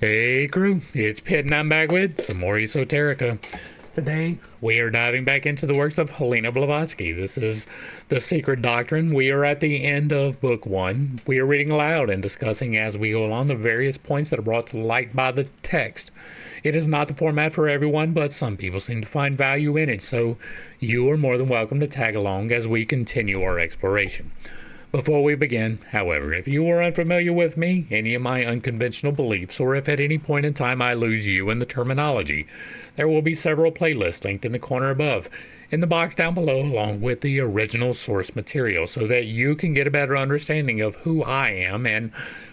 Hey crew, it's Pitt and I'm back with some more Esoterica. Today, we are diving back into the works of Helena Blavatsky. This is The Secret Doctrine. We are at the end of Book 1. We are reading aloud and discussing as we go along the various points that are brought to light by the text. It is not the format for everyone, but some people seem to find value in it, so you are more than welcome to tag along as we continue our exploration. Before we begin, however, if you are unfamiliar with me, any of my unconventional beliefs, or if at any point in time I lose you in the terminology, there will be several playlists linked in the corner above, in the box down below, along with the original source material, so that you can get a better understanding of who I am and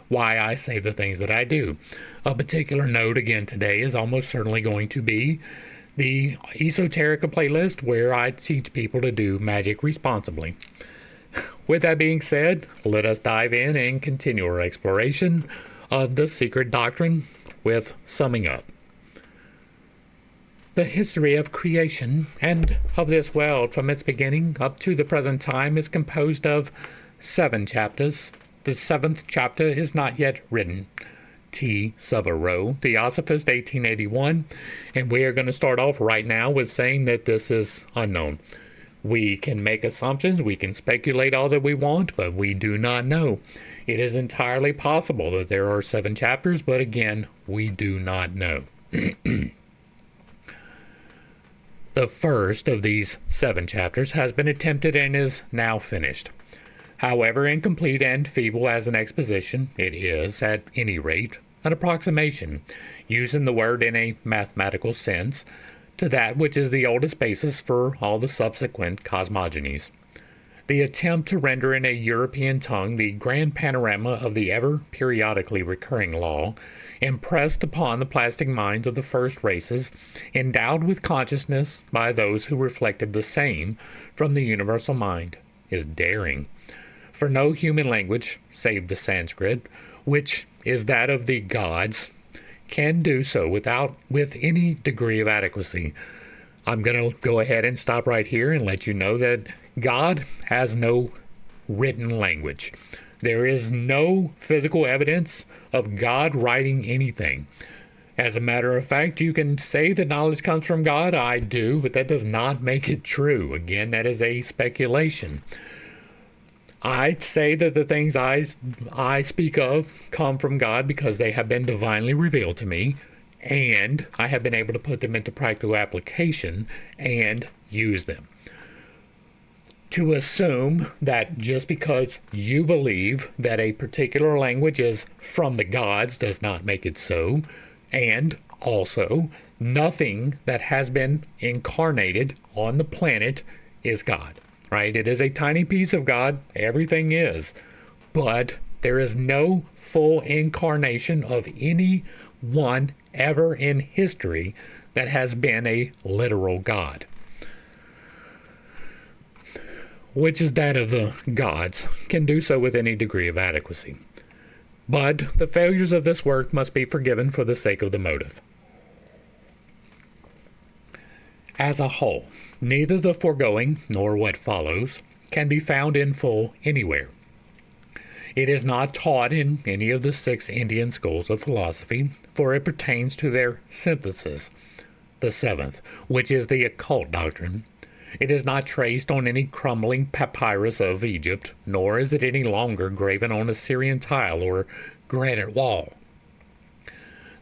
why I say the things that I do. A particular note again today is almost certainly going to be the Esoterica playlist, where I teach people to do magic responsibly. With that being said, let us dive in and continue our exploration of the secret doctrine with summing up. The history of creation and of this world from its beginning up to the present time is composed of 7 chapters. The 7th chapter is not yet written. T. Subarow, Theosophist, 1881, and we are going to start off right now with saying that this is unknown. We can make assumptions, we can speculate all that we want, but we do not know. It is entirely possible that there are 7 chapters, but again, we do not know. The first of these 7 chapters has been attempted and is now finished. However incomplete and feeble as an exposition, it is, at any rate, an approximation, using the word in a mathematical sense, to that which is the oldest basis for all the subsequent cosmogonies. The attempt to render in a European tongue the grand panorama of the ever periodically recurring law, impressed upon the plastic minds of the first races, endowed with consciousness by those who reflected the same from the universal mind, is daring. For no human language, save the Sanskrit, which is that of the gods, can do so with any degree of adequacy. I'm going to go ahead and stop right here and let you know that God has no written language. There is no physical evidence of God writing anything. As a matter of fact, you can say that knowledge comes from God. I do, but that does not make it true. Again, that is a speculation. I'd say that the things I speak of come from God because they have been divinely revealed to me, and I have been able to put them into practical application and use them. To assume that just because you believe that a particular language is from the gods does not make it so, and also nothing that has been incarnated on the planet is God. Right? It is a tiny piece of God. Everything is. But there is no full incarnation of any one ever in history that has been a literal God, which is that of the gods, can do so with any degree of adequacy. But the failures of this work must be forgiven for the sake of the motive. As a whole, neither the foregoing nor what follows can be found in full anywhere. It is not taught in any of the 6 Indian schools of philosophy, for it pertains to their synthesis, the 7th, which is the occult doctrine. It is not traced on any crumbling papyrus of Egypt, nor is it any longer graven on Assyrian tile or granite wall.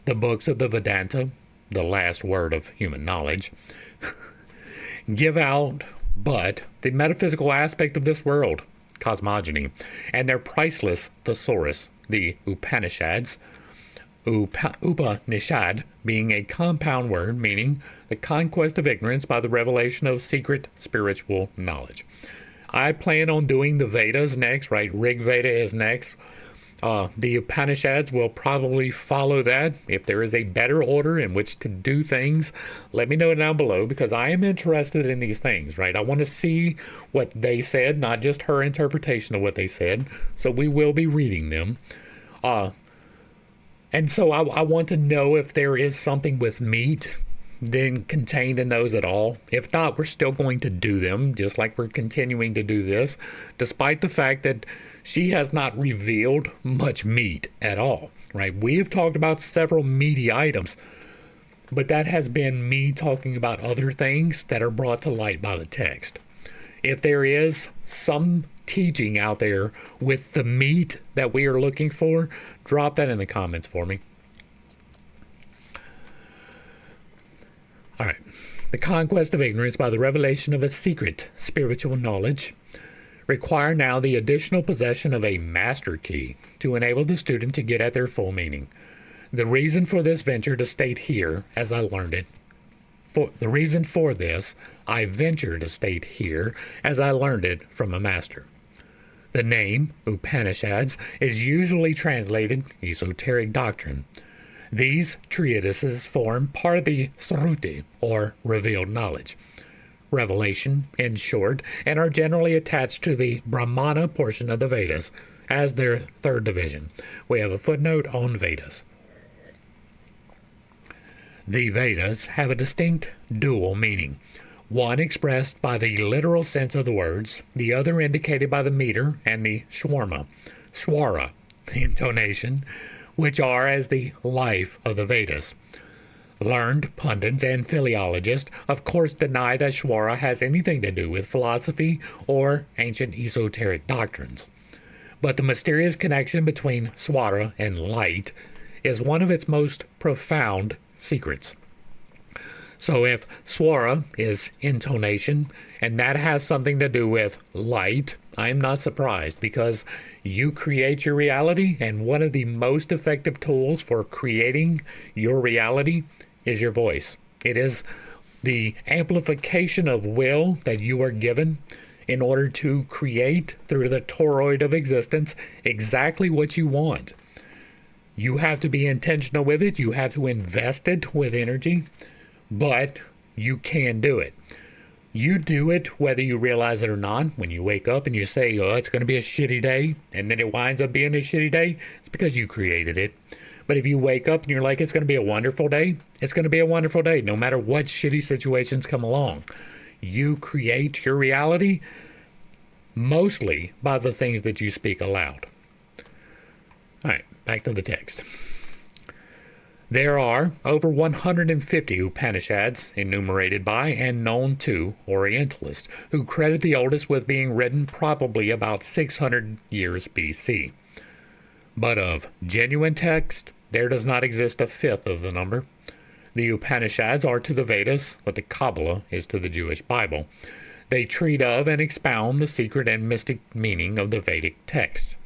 The books of the Vedanta, the last word of human knowledge, give out but the metaphysical aspect of this world, cosmogony, and their priceless thesaurus, the Upanishads, Upanishad being a compound word meaning the conquest of ignorance by the revelation of secret spiritual knowledge. I plan on doing the Vedas next, right? Rig Veda is next. The Upanishads will probably follow that. If there is a better order in which to do things, let me know down below, because I am interested in these things, right? I want to see what they said, not just her interpretation of what they said. So we will be reading them. And so I want to know if there is something with meat then contained in those at all. If not, we're still going to do them, just like we're continuing to do this, despite the fact that she has not revealed much meat at all. right? We have talked about several meaty items, but that has been me talking about other things that are brought to light by the text. If there is some teaching out there with the meat that we are looking for, drop that in the comments for me. All right. The conquest of ignorance by the revelation of a secret spiritual knowledge require now the additional possession of a master key to enable the student to get at their full meaning. The reason for this venture to state here, as I learned it, the reason for this, I venture to state here, as I learned it from a master. The name, Upanishads, is usually translated esoteric doctrine. These treatises form part of the Sruti, or revealed knowledge, revelation, in short, and are generally attached to the Brahmana portion of the Vedas as their third division. We have a footnote on Vedas. The Vedas have a distinct dual meaning, one expressed by the literal sense of the words, the other indicated by the meter and the swara, the intonation, which are as the life of the Vedas. Learned pundits and philologists, of course, deny that swara has anything to do with philosophy or ancient esoteric doctrines. But the mysterious connection between swara and light is one of its most profound secrets. So if swara is intonation, and that has something to do with light, I'm not surprised, because you create your reality, and one of the most effective tools for creating your reality is your voice. It is the amplification of will that you are given in order to create through the toroid of existence exactly what you want. You have to be intentional with it. You have to invest it with energy, but you can do it. You do it whether you realize it or not. When you wake up and you say, oh, it's going to be a shitty day, and then it winds up being a shitty day, it's because you created it. But if you wake up and you're like, it's going to be a wonderful day, it's going to be a wonderful day, no matter what shitty situations come along. You create your reality mostly by the things that you speak aloud. All right, back to the text. There are over 150 Upanishads enumerated by and known to Orientalists, who credit the oldest with being written probably about 600 years BC. But of genuine text, there does not exist a fifth of the number. The Upanishads are to the Vedas what the Kabbalah is to the Jewish Bible. They treat of and expound the secret and mystic meaning of the Vedic texts.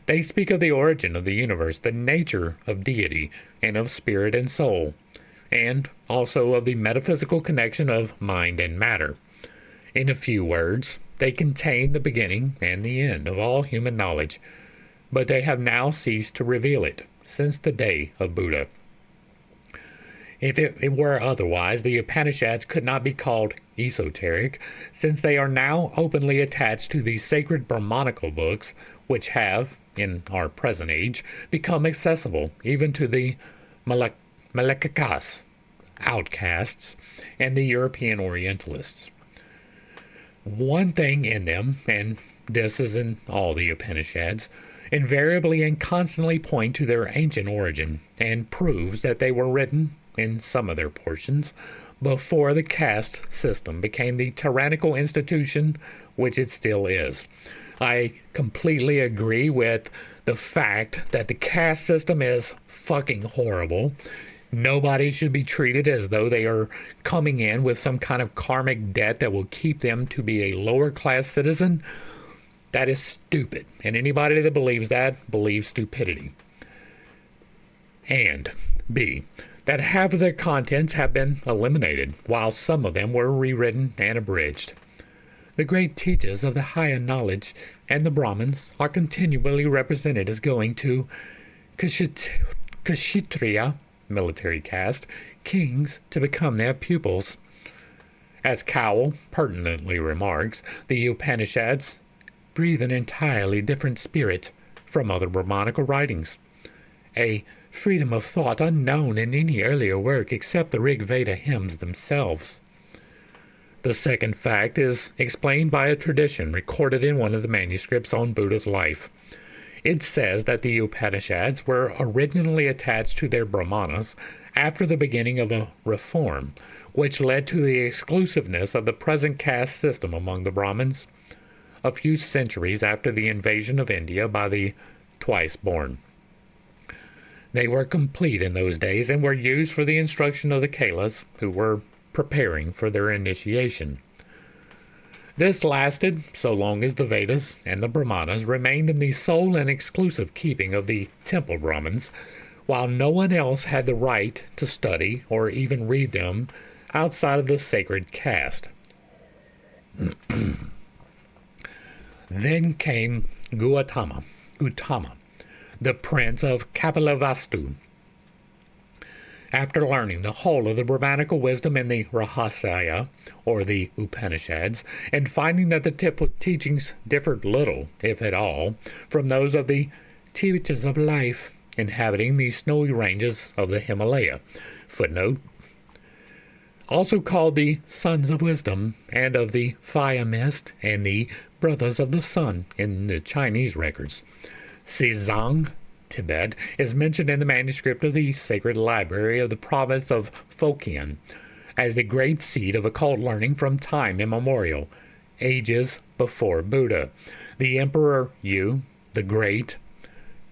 They speak of the origin of the universe, the nature of deity, and of spirit and soul, and also of the metaphysical connection of mind and matter. In a few words, they contain the beginning and the end of all human knowledge, but they have now ceased to reveal it since the day of Buddha. If it were otherwise, the Upanishads could not be called esoteric, since they are now openly attached to the sacred Brahmanical books, which have, in our present age, become accessible even to the Malakikas, outcasts, and the European Orientalists. One thing in them, and this is in all the Upanishads, invariably and constantly point to their ancient origin, and proves that they were written, in some of their portions, before the caste system became the tyrannical institution which it still is. I completely agree with the fact that the caste system is fucking horrible. Nobody should be treated as though they are coming in with some kind of karmic debt that will keep them to be a lower class citizen. That is stupid. And anybody that believes that believes stupidity. And B, that half of their contents have been eliminated, while some of them were rewritten and abridged. The great teachers of the higher knowledge and the Brahmins are continually represented as going to Kshatriya, military caste, kings to become their pupils. As Cowell pertinently remarks, the Upanishads breathe an entirely different spirit from other Brahmanical writings, a freedom of thought unknown in any earlier work except the Rig Veda hymns themselves. The second fact is explained by a tradition recorded in one of the manuscripts on Buddha's life. It says that the Upanishads were originally attached to their Brahmanas after the beginning of a reform, which led to the exclusiveness of the present caste system among the Brahmins, a few centuries after the invasion of India by the twice-born. They were complete in those days and were used for the instruction of the Chelas, who were preparing for their initiation. This lasted so long as the Vedas and the Brahmanas remained in the sole and exclusive keeping of the temple Brahmins, while no one else had the right to study or even read them outside of the sacred caste. Then came Gautama, the prince of Kapilavastu. After learning the whole of the Brahmanical wisdom in the Rahasya, or the Upanishads, and finding that the teachings differed little, if at all, from those of the teachers of life inhabiting the snowy ranges of the Himalaya, footnote, also called the Sons of Wisdom, and of the Fire Mist, and the Brothers of the Sun in the Chinese records. Xizang, Tibet, is mentioned in the manuscript of the Sacred Library of the province of Fukien as the great seat of occult learning from time immemorial, ages before Buddha. The Emperor Yu the Great,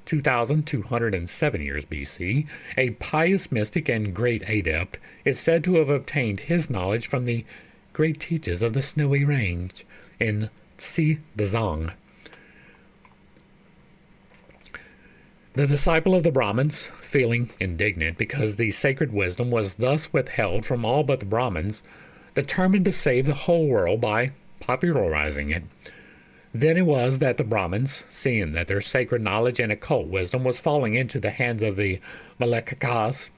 2,207 years BC, a pious mystic and great adept, is said to have obtained his knowledge from the great teachers of the Snowy Range in Xizang. The disciple of the Brahmins, feeling indignant because the sacred wisdom was thus withheld from all but the Brahmins, determined to save the whole world by popularizing it. Then it was that the Brahmins, seeing that their sacred knowledge and occult wisdom was falling into the hands of the Malakas,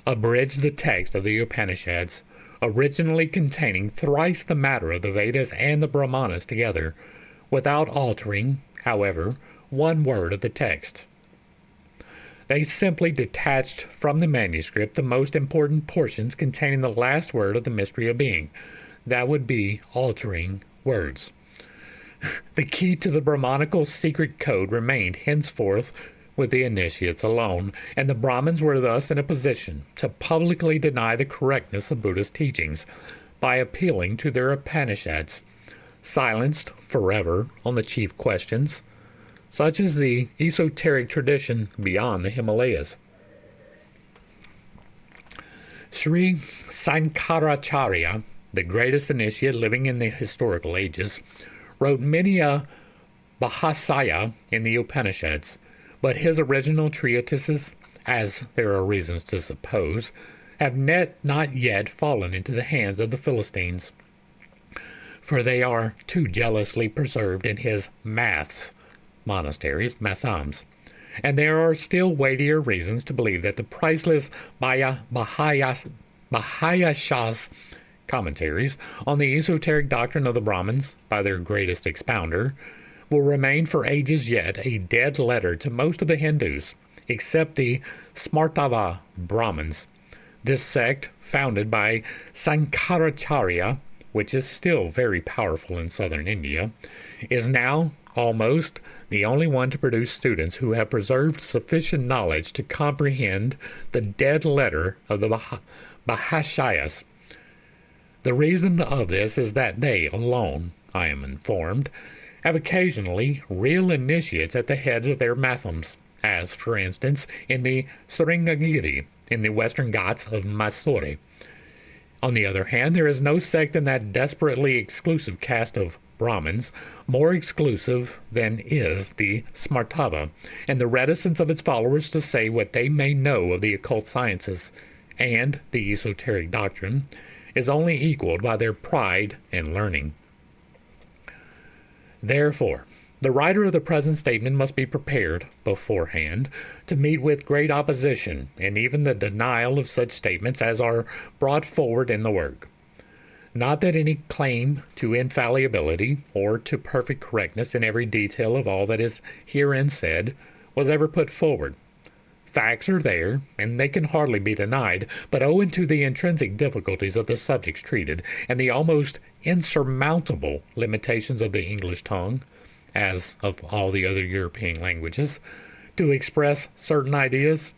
abridged the text of the Upanishads, originally containing thrice the matter of the Vedas and the Brahmanas together, without altering, however, one word of the text. They simply detached from the manuscript the most important portions containing the last word of the mystery of being. That would be altering words. The key to the Brahmanical secret code remained henceforth with the initiates alone, and the Brahmins were thus in a position to publicly deny the correctness of Buddha's teachings by appealing to their Upanishads, silenced forever on the chief questions, such as the esoteric tradition beyond the Himalayas. Sri Sankaracharya, the greatest initiate living in the historical ages, wrote many a Bahasaya in the Upanishads, but his original treatises, as there are reasons to suppose, have not yet fallen into the hands of the Philistines, for they are too jealously preserved in his monasteries, mathams, and there are still weightier reasons to believe that the priceless Bahayashas commentaries on the esoteric doctrine of the Brahmins by their greatest expounder will remain for ages yet a dead letter to most of the Hindus, except the Smartava Brahmins. This sect, founded by Sankaracharya, which is still very powerful in southern India, is now almost the only one to produce students who have preserved sufficient knowledge to comprehend the dead letter of the Bahashayas. The reason of this is that they alone, I am informed, have occasionally real initiates at the head of their mathams, as, for instance, in the Sringagiri, in the western Ghats of Mysore. On the other hand, there is no sect in that desperately exclusive caste of Brahmins more exclusive than is the Smartava, and the reticence of its followers to say what they may know of the occult sciences and the esoteric doctrine is only equaled by their pride and learning. Therefore, the writer of the present statement must be prepared beforehand to meet with great opposition and even the denial of such statements as are brought forward in the work. Not that any claim to infallibility or to perfect correctness in every detail of all that is herein said was ever put forward. Facts are there, and they can hardly be denied, but owing to the intrinsic difficulties of the subjects treated, and the almost insurmountable limitations of the English tongue, as of all the other European languages, to express certain ideas,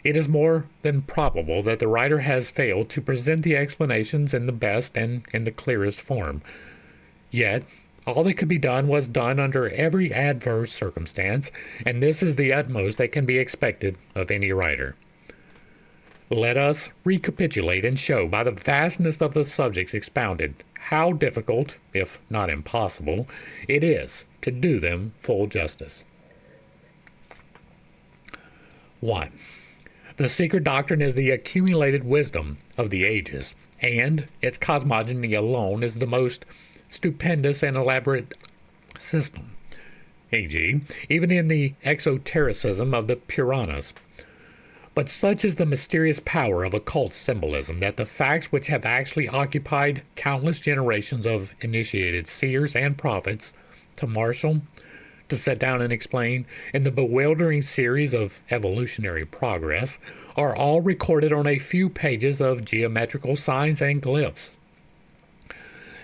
it is more than probable that the writer has failed to present the explanations in the best and in the clearest form. Yet, all that could be done was done under every adverse circumstance, and this is the utmost that can be expected of any writer. Let us recapitulate and show by the vastness of the subjects expounded how difficult, if not impossible, it is to do them full justice. 1. The secret doctrine is the accumulated wisdom of the ages, and its cosmogony alone is the most stupendous and elaborate system, e.g., even in the exotericism of the Puranas. But such is the mysterious power of occult symbolism that the facts which have actually occupied countless generations of initiated seers and prophets to marshal, to set down and explain, in the bewildering series of evolutionary progress, are all recorded on a few pages of geometrical signs and glyphs.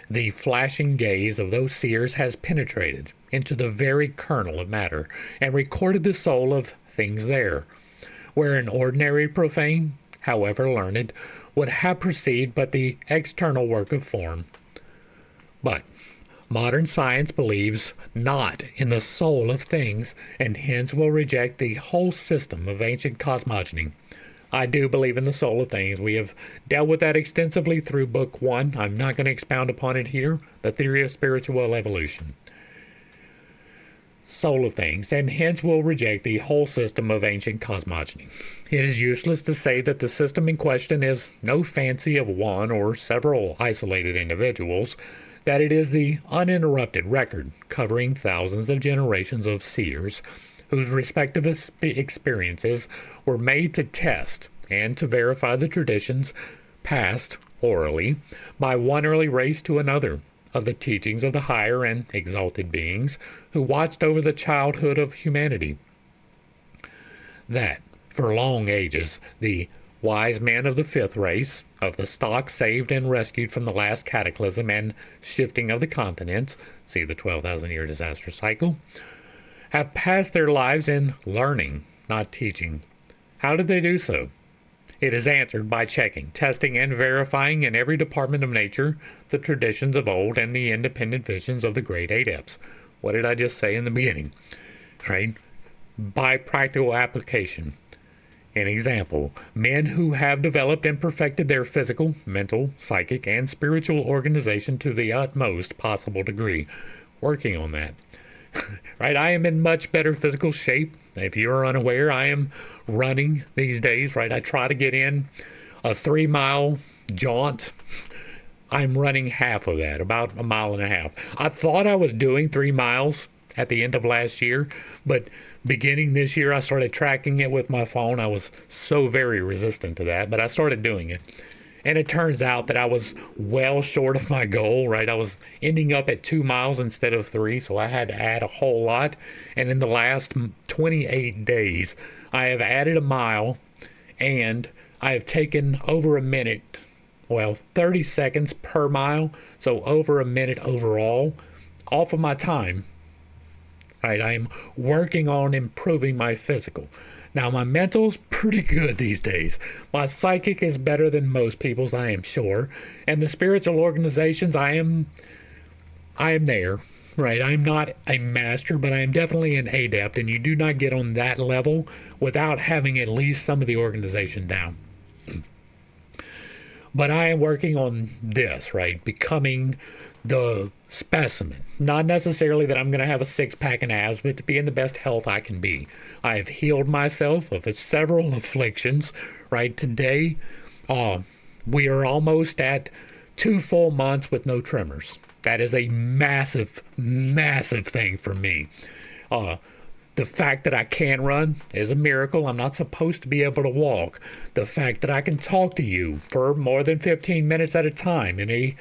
The flashing gaze of those seers has penetrated into the very kernel of matter and recorded the soul of things there, where an ordinary profane, however learned, would have perceived but the external work of form. But modern science believes not in the soul of things, and hence will reject the whole system of ancient cosmogony. I do believe in the soul of things. We have dealt with that extensively through Book 1. I'm not going to expound upon it here. The Theory of Spiritual Evolution. Soul of things, and hence will reject the whole system of ancient cosmogony. It is useless to say that the system in question is no fancy of one or several isolated individuals, that it is the uninterrupted record covering thousands of generations of seers whose respective experiences were made to test and to verify the traditions passed orally by one early race to another of the teachings of the higher and exalted beings who watched over the childhood of humanity. That, for long ages, the wise men of the fifth race, of the stock saved and rescued from the last cataclysm and shifting of the continents, see the 12,000-year disaster cycle, have passed their lives in learning, not teaching. How did they do so? It is answered by checking, testing, and verifying in every department of nature the traditions of old and the independent visions of the great adepts. What did I just say in the beginning? Right? By practical application. An example, men who have developed and perfected their physical, mental, psychic, and spiritual organization to the utmost possible degree. Working on that. Right, I am in much better physical shape. If you're unaware, I am running these days, right? I try to get in a 3-mile jaunt. I'm running half of that, about 1.5 miles. I thought I was doing 3 miles at the end of last year, but beginning this year, I started tracking it with my phone. I was so very resistant to that, but I started doing it. And it turns out that I was well short of my goal, right? I was ending up at 2 miles instead of 3, so I had to add a whole lot. And in the last 28 days, I have added 1 mile, and I have taken over a minute, 30 seconds per mile, so over a minute overall, off of my time. Right, I am working on improving my physical. Now, my mental's pretty good these days. My psychic is better than most people's, I am sure. And the spiritual organizations, I am there. Right, I'm not a master, but I am definitely an adept, and you do not get on that level without having at least some of the organization down. But I am working on this, right, becoming the specimen. Not necessarily that I'm going to have a 6-pack and abs, but to be in the best health I can be. I have healed myself of several afflictions, right? Today, we are almost at 2 full months with no tremors. That is a massive, massive thing for me. The fact that I can run is a miracle. I'm not supposed to be able to walk. The fact that I can talk to you for more than 15 minutes at a time in a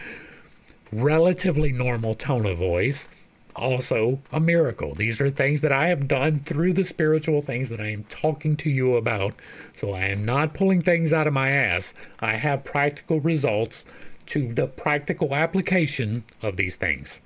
relatively normal tone of voice, also a miracle. These are things that I have done through the spiritual things that I am talking to you about. So I am not pulling things out of my ass. I have practical results to the practical application of these things.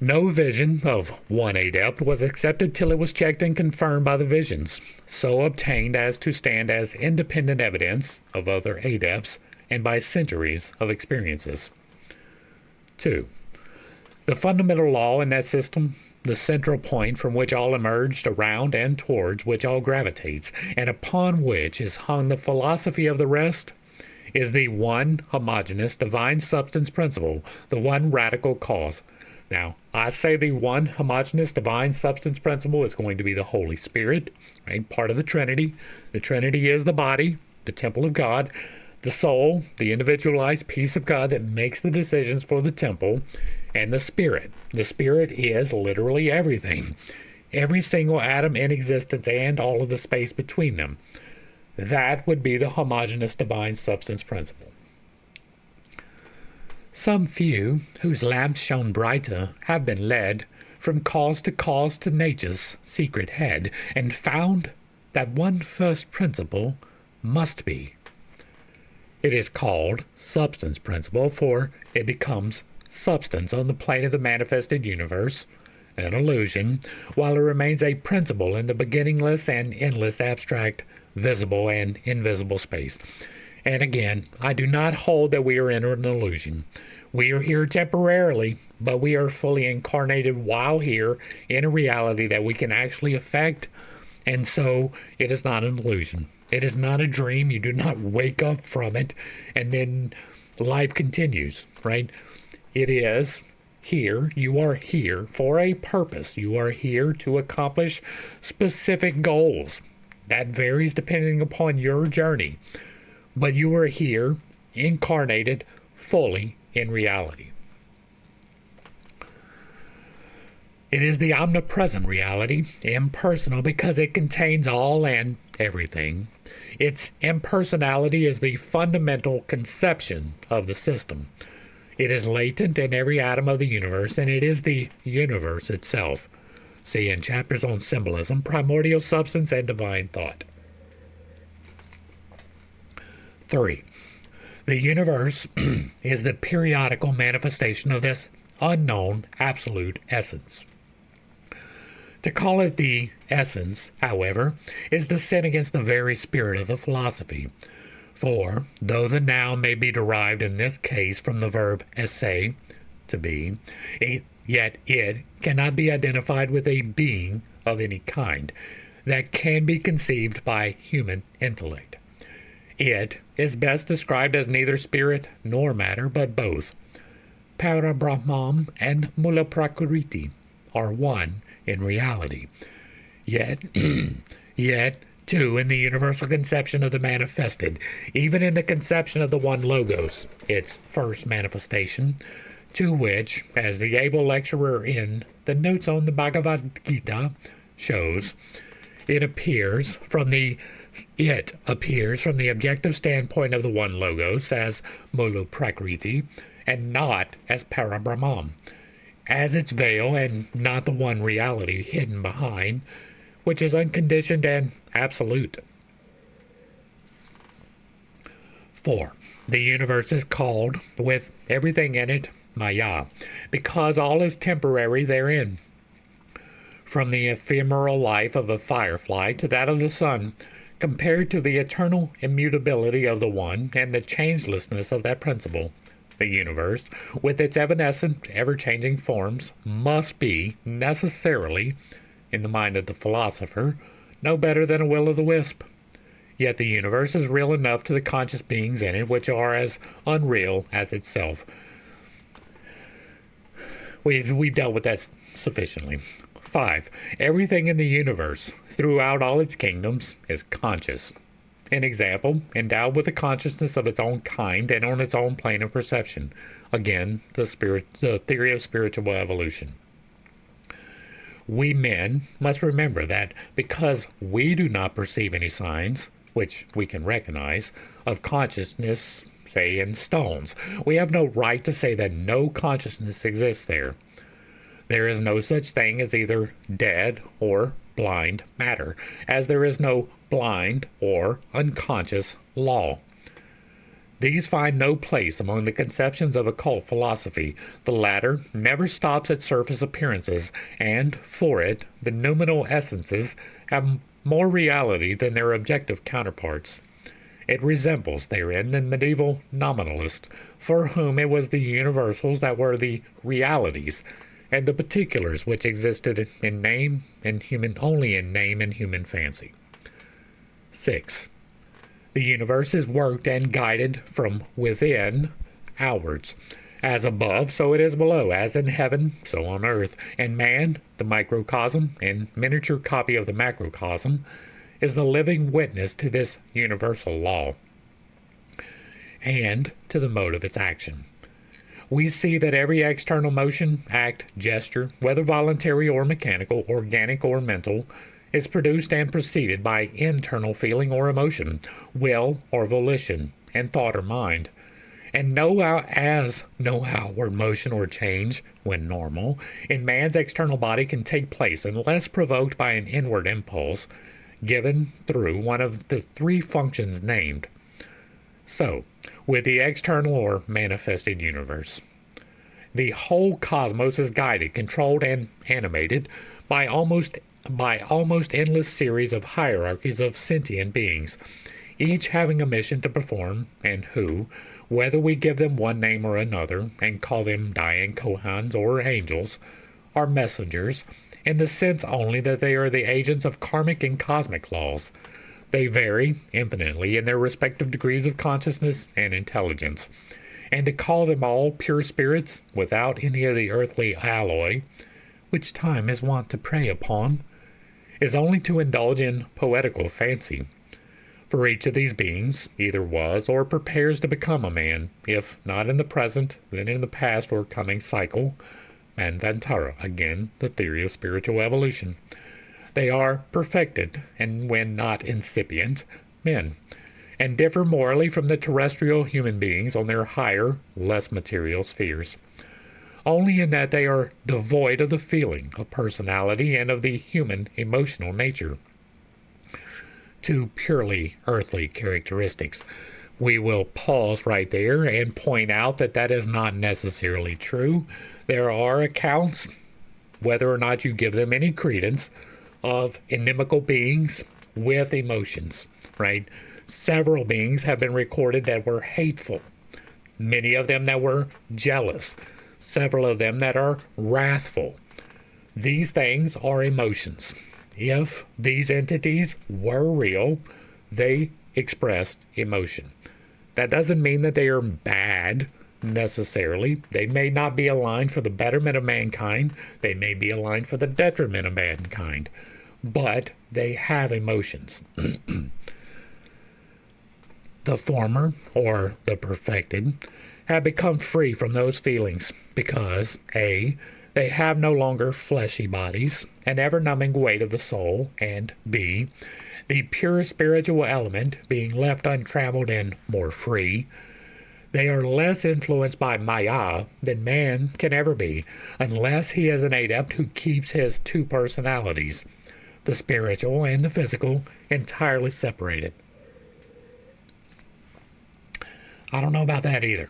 No vision of one adept was accepted till it was checked and confirmed by the visions, so obtained as to stand as independent evidence of other adepts and by centuries of experiences. 2. The fundamental law in that system, the central point from which all emerged, around and towards which all gravitates, and upon which is hung the philosophy of the rest, is the one homogeneous divine substance principle, the one radical cause. Now, I say the one homogeneous divine substance principle is going to be the Holy Spirit, right? Part of the Trinity. The Trinity is the body, the temple of God, the soul, the individualized piece of God that makes the decisions for the temple, and the Spirit. The Spirit is literally everything. Every single atom in existence and all of the space between them. That would be the homogeneous divine substance principle. Some few, whose lamps shone brighter, have been led from cause to nature's secret head, and found that one first principle must be. It is called substance principle, for it becomes substance on the plane of the manifested universe, an illusion, while it remains a principle in the beginningless and endless abstract, visible and invisible space. And again, I do not hold that we are in an illusion. We are here temporarily, but we are fully incarnated while here in a reality that we can actually affect, and so it is not an illusion. It is not a dream. You do not wake up from it, and then life continues, right? It is here. You are here for a purpose. You are here to accomplish specific goals. That varies depending upon your journey. But you are here, incarnated, fully in reality. It is the omnipresent reality, impersonal because it contains all and everything. Its impersonality is the fundamental conception of the system. It is latent in every atom of the universe, and it is the universe itself. See in chapters on symbolism, primordial substance, and divine thought. 3. The universe is the periodical manifestation of this unknown absolute essence. To call it the essence, however, is to sin against the very spirit of the philosophy. For, though the noun may be derived in this case from the verb esse, to be, yet it cannot be identified with a being of any kind that can be conceived by human intellect. It is best described as neither spirit nor matter, but both. Para Brahman and Mula Prakriti are one in reality. Yet, too, in the universal conception of the manifested, even in the conception of the one Logos, its first manifestation, to which, as the able lecturer in the Notes on the Bhagavad Gita shows, it appears from the objective standpoint of the one Logos as Mulu Prakriti, and not as Parabrahman, as its veil and not the one reality hidden behind, which is unconditioned and absolute. 4. The universe is called, with everything in it, Maya, because all is temporary therein. From the ephemeral life of a firefly to that of the sun, compared to the eternal immutability of the one and the changelessness of that principle, the universe, with its evanescent, ever-changing forms, must be, necessarily, in the mind of the philosopher, no better than a will-o'-the-wisp. Yet the universe is real enough to the conscious beings in it, which are as unreal as itself. We've dealt with that sufficiently. 5. Everything in the universe, throughout all its kingdoms, is conscious. An example, endowed with a consciousness of its own kind and on its own plane of perception. Again, the theory of spiritual evolution. We men must remember that because we do not perceive any signs, which we can recognize, of consciousness, say in stones, we have no right to say that no consciousness exists there. There is no such thing as either dead or blind matter, as there is no blind or unconscious law. These find no place among the conceptions of occult philosophy. The latter never stops at surface appearances, and, for it, the noumenal essences have more reality than their objective counterparts. It resembles therein the medieval nominalist, for whom it was the universals that were the realities, and the particulars which existed in name and only in name and human fancy. 6. The universe is worked and guided from within outwards. As above, so it is below, as in heaven, so on earth. And man, the microcosm and miniature copy of the macrocosm, is the living witness to this universal law and to the mode of its action. We see that every external motion, act, gesture, whether voluntary or mechanical, organic or mental, is produced and preceded by internal feeling or emotion, will or volition, and thought or mind. And no outward motion or change, when normal, in man's external body can take place unless provoked by an inward impulse, given through one of the three functions named. So, with the external or manifested universe, the whole cosmos is guided, controlled, and animated by almost endless series of hierarchies of sentient beings, each having a mission to perform, and who, whether we give them one name or another, and call them Diane Kohans or angels, are messengers, in the sense only that they are the agents of karmic and cosmic laws. They vary infinitely in their respective degrees of consciousness and intelligence, and to call them all pure spirits without any of the earthly alloy, which time is wont to prey upon, is only to indulge in poetical fancy. For each of these beings either was or prepares to become a man, if not in the present, then in the past or coming cycle. Manvantara, again, the theory of spiritual evolution. They are perfected, and when not incipient, men, and differ morally from the terrestrial human beings on their higher, less material spheres, only in that they are devoid of the feeling, of personality, and of the human emotional nature. Two purely earthly characteristics. We will pause right there and point out that that is not necessarily true. There are accounts, whether or not you give them any credence, of inimical beings with emotions, right? Several beings have been recorded that were hateful, many of them that were jealous, several of them that are wrathful. These things are emotions. If these entities were real, they expressed emotion. That doesn't mean that they are bad necessarily. They may not be aligned for the betterment of mankind. They may be aligned for the detriment of mankind. But they have emotions. The former, or the perfected, have become free from those feelings because A, they have no longer fleshy bodies, an ever-numbing weight of the soul, and B, the pure spiritual element being left untrammeled and more free, they are less influenced by Maya than man can ever be, unless he is an adept who keeps his two personalities, the spiritual and the physical, entirely separated. I don't know about that either.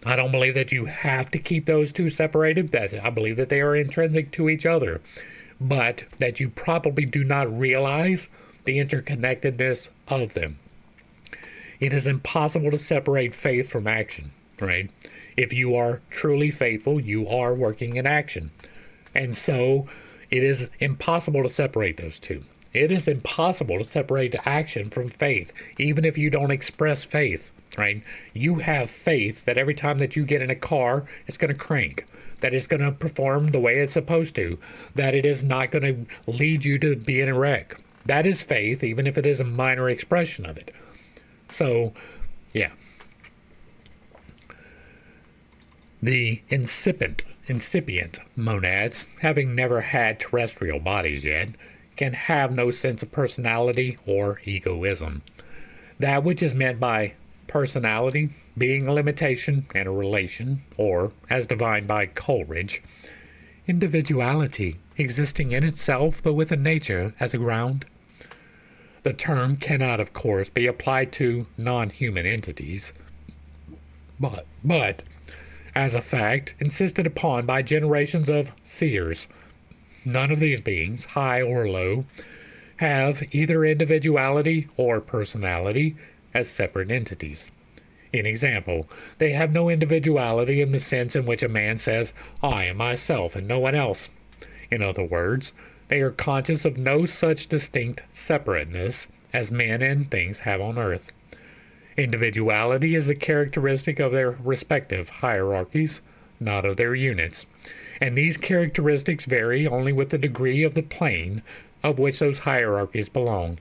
I don't believe that you have to keep those two separated. I believe that they are intrinsic to each other, but that you probably do not realize the interconnectedness of them. It is impossible to separate faith from action, right? If you are truly faithful, you are working in action. And so it is impossible to separate those two. It is impossible to separate action from faith, even if you don't express faith, right? You have faith that every time that you get in a car, it's going to crank, that it's going to perform the way it's supposed to, that it is not going to lead you to be in a wreck. That is faith, even if it is a minor expression of it. So, yeah. The incipient monads, having never had terrestrial bodies yet, can have no sense of personality or egoism. That which is meant by personality being a limitation and a relation, or, as defined by Coleridge, individuality existing in itself but with a nature as a ground. The term cannot, of course, be applied to non-human entities, but as a fact insisted upon by generations of seers. None of these beings, high or low, have either individuality or personality as separate entities. In example, they have no individuality in the sense in which a man says, "I am myself and no one else." In other words, they are conscious of no such distinct separateness as men and things have on earth. Individuality is the characteristic of their respective hierarchies, not of their units, and these characteristics vary only with the degree of the plane of which those hierarchies belong.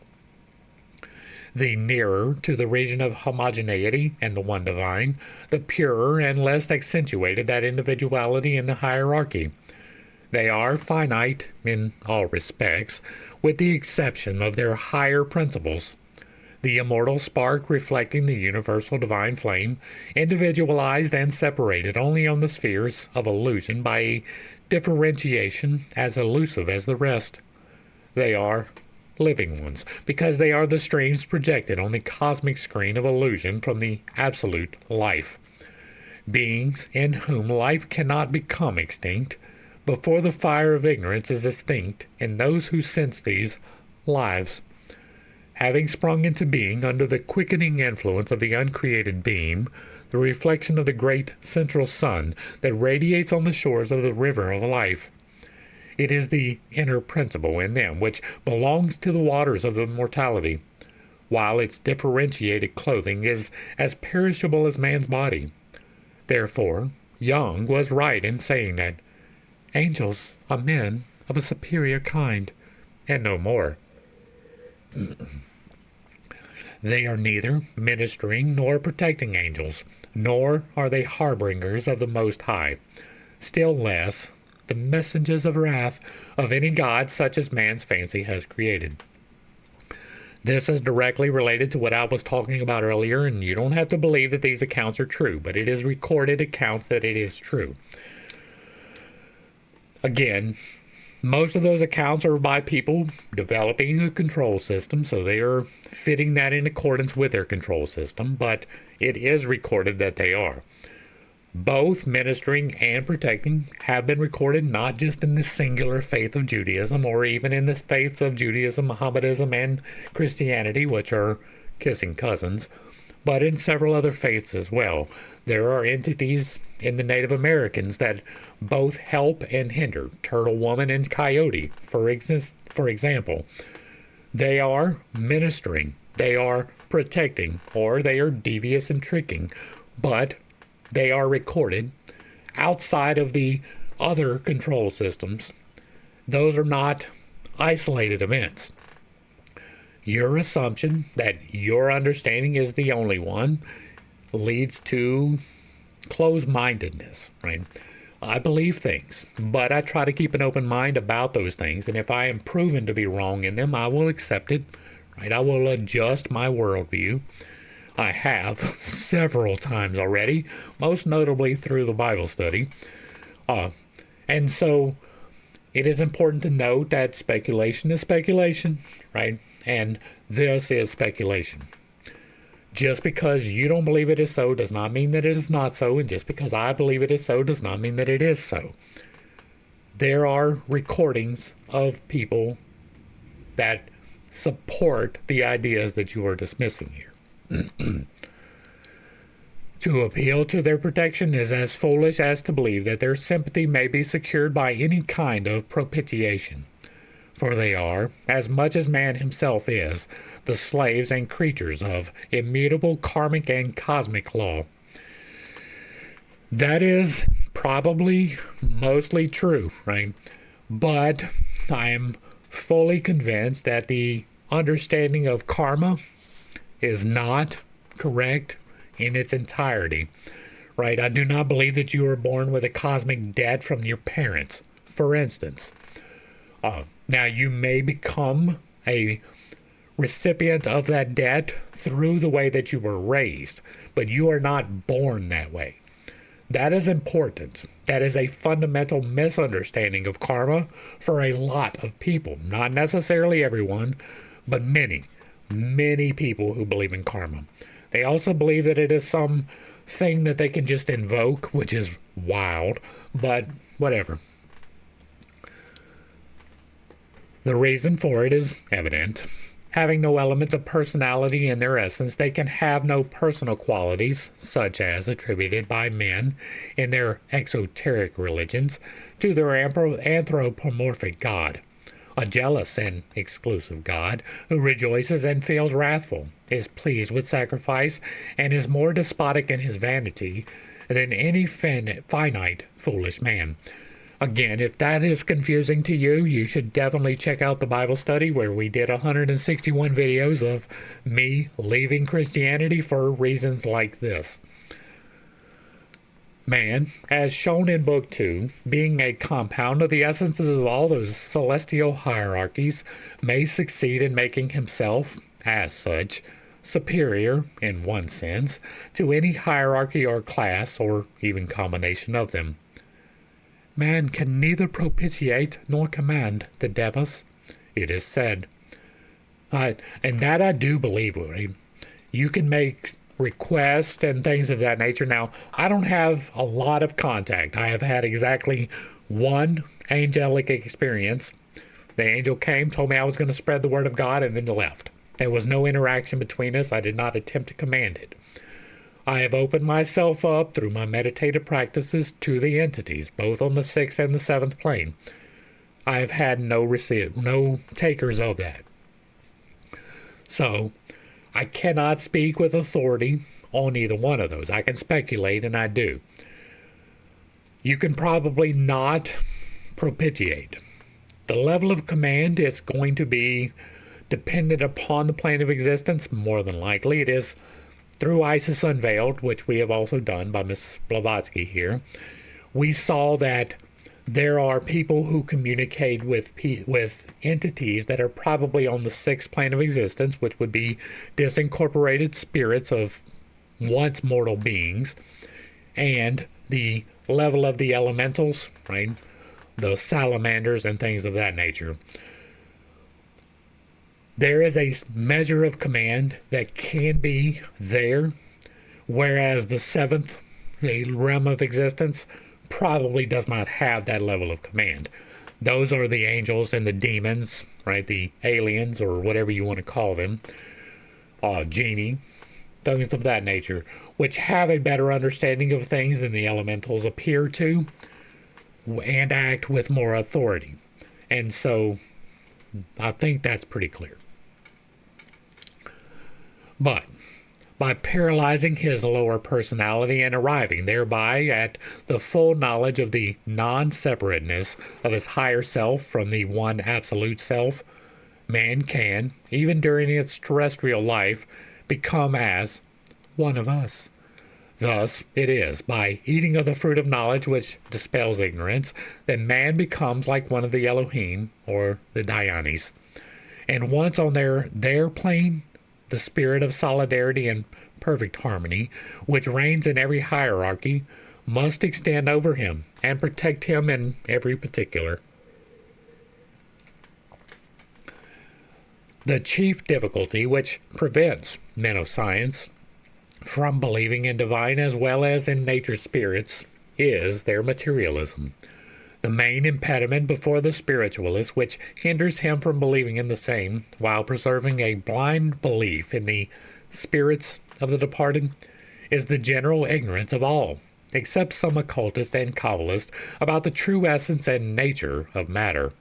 The nearer to the region of homogeneity and the one divine, the purer and less accentuated that individuality in the hierarchy. They are finite in all respects, with the exception of their higher principles. The immortal spark reflecting the universal divine flame, individualized and separated only on the spheres of illusion by a differentiation as elusive as the rest. They are living ones, because they are the streams projected on the cosmic screen of illusion from the absolute life. Beings in whom life cannot become extinct, before the fire of ignorance is extinct in those who sense these lives. Having sprung into being under the quickening influence of the uncreated beam, the reflection of the great central sun that radiates on the shores of the river of life. It is the inner principle in them which belongs to the waters of immortality, while its differentiated clothing is as perishable as man's body. Therefore, Young was right in saying that angels are men of a superior kind, and no more. They are neither ministering nor protecting angels, nor are they harbingers of the Most High, still less the messengers of wrath of any god such as man's fancy has created. This is directly related to what I was talking about earlier, and you don't have to believe that these accounts are true, but it is recorded accounts that it is true. Again, most of those accounts are by people developing a control system, so they are fitting that in accordance with their control system, but it is recorded that they are. Both ministering and protecting have been recorded not just in the singular faith of Judaism, or even in the faiths of Judaism, Mohammedanism, and Christianity, which are kissing cousins, but in several other faiths as well. There are entities in the Native Americans that both help and hinder. Turtle Woman and Coyote, for example. They are ministering, they are protecting, or they are devious and tricking, but they are recorded outside of the other control systems. Those are not isolated events. Your assumption that your understanding is the only one leads to closed-mindedness, right? I believe things, but I try to keep an open mind about those things, and if I am proven to be wrong in them, I will accept it, right? I will adjust my worldview. I have several times already, most notably through the Bible study. And so it is important to note that speculation is speculation, right? And this is speculation. Just because you don't believe it is so does not mean that it is not so, and just because I believe it is so does not mean that it is so. There are recordings of people that support the ideas that you are dismissing here. To appeal to their protection is as foolish as to believe that their sympathy may be secured by any kind of propitiation, for they are, as much as man himself is, the slaves and creatures of immutable karmic and cosmic law. That is probably mostly true, right? But I am fully convinced that the understanding of karma is not correct in its entirety, right? I do not believe that you were born with a cosmic debt from your parents, for instance. Now, you may become a recipient of that debt through the way that you were raised, but you are not born that way. That is important. That is a fundamental misunderstanding of karma for a lot of people. Not necessarily everyone, but many. many people who believe in karma. They also believe that it is some thing that they can just invoke, which is wild, but whatever. The reason for it is evident. Having no elements of personality in their essence, they can have no personal qualities, such as attributed by men in their exoteric religions to their anthropomorphic God. A jealous and exclusive God who rejoices and feels wrathful, is pleased with sacrifice, and is more despotic in his vanity than any finite, foolish man. Again, if that is confusing to you, you should definitely check out the Bible study where we did 161 videos of me leaving Christianity for reasons like this. Man, as shown in Book 2, being a compound of the essences of all those celestial hierarchies, may succeed in making himself, as such, superior, in one sense, to any hierarchy or class or even combination of them. Man can neither propitiate nor command the devas, it is said. And that I do believe, right? You can make requests and things of that nature. Now, I don't have a lot of contact. I have had exactly one angelic experience. The angel came, told me I was going to spread the word of God, and then left. There was no interaction between us. I did not attempt to command it. I have opened myself up through my meditative practices to the entities, both on the 6th and the 7th plane. I have had no takers of that. So, I cannot speak with authority on either one of those. I can speculate, and I do. You can probably not propitiate. The level of command is going to be dependent upon the plane of existence. More than likely, it is through Isis Unveiled, which we have also done by Ms. Blavatsky here. We saw that there are people who communicate with entities that are probably on the 6th plane of existence, which would be disincorporated spirits of once mortal beings, and the level of the elementals, right? The salamanders and things of that nature. There is a measure of command that can be there, whereas the 7th realm of existence probably does not have that level of command. Those are the angels and the demons, right? The aliens, or whatever you want to call them, genie, things of that nature, which have a better understanding of things than the elementals appear to, and act with more authority. And so, I think that's pretty clear. But by paralyzing his lower personality and arriving thereby at the full knowledge of the non-separateness of his higher self from the one absolute self, man can, even during its terrestrial life, become as one of us. Thus, it is by eating of the fruit of knowledge which dispels ignorance that man becomes like one of the Elohim, or the Dhyanis. And once on their plane, the spirit of solidarity and perfect harmony, which reigns in every hierarchy, must extend over him and protect him in every particular. The chief difficulty which prevents men of science from believing in divine as well as in nature spirits is their materialism. The main impediment before the spiritualist which hinders him from believing in the same while preserving a blind belief in the spirits of the departed is the general ignorance of all, except some occultist and Kabbalist, about the true essence and nature of matter.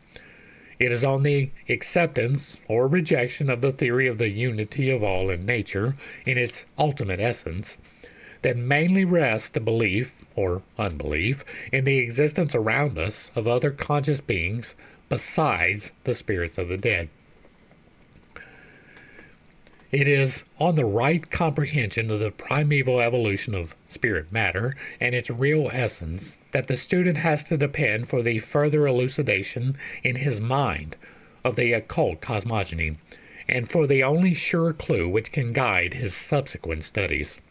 It is on the acceptance or rejection of the theory of the unity of all in nature in its ultimate essence that mainly rests the belief or unbelief in the existence around us of other conscious beings besides the spirits of the dead. It is on the right comprehension of the primeval evolution of spirit matter and its real essence that the student has to depend for the further elucidation in his mind of the occult cosmogony, and for the only sure clue which can guide his subsequent studies.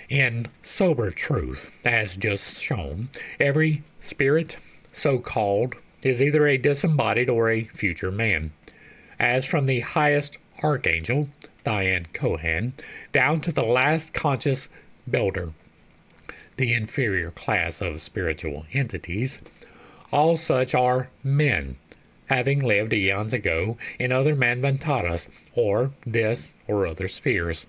In sober truth, as just shown, every spirit, so called, is either a disembodied or a future man. as from the highest archangel, Diane Cohen, down to the last conscious builder, the inferior class of spiritual entities. All such are men, having lived eons ago in other manvantaras, or this or other spheres.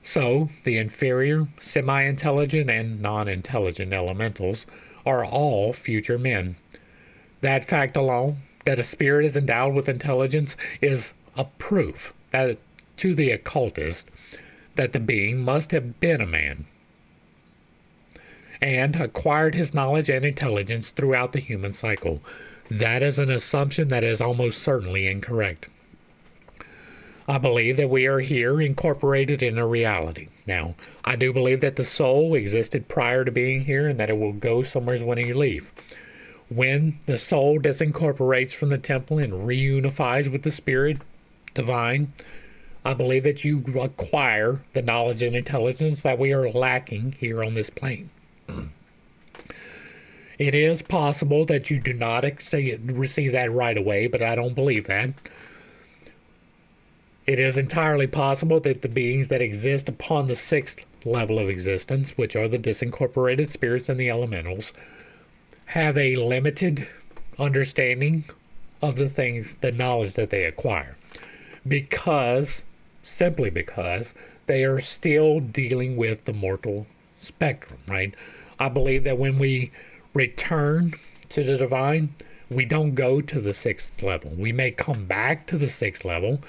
So, the inferior, semi-intelligent, and non-intelligent elementals are all future men. That fact alone, that a spirit is endowed with intelligence, is a proof that, to the occultist, that the being must have been a man, and acquired his knowledge and intelligence throughout the human cycle. That is an assumption that is almost certainly incorrect. I believe that we are here incorporated in a reality. Now, I do believe that the soul existed prior to being here and that it will go somewhere when you leave. When the soul disincorporates from the temple and reunifies with the spirit divine, I believe that you acquire the knowledge and intelligence that we are lacking here on this plane. It is possible that you do not receive that right away, but I don't believe that. It is entirely possible that the beings that exist upon the sixth level of existence, which are the disincorporated spirits and the elementals, have a limited understanding of the things, the knowledge that they acquire. Simply because they are still dealing with the mortal spectrum, right? I believe that when we return to the divine, we don't go to the sixth level. We may come back to the sixth level,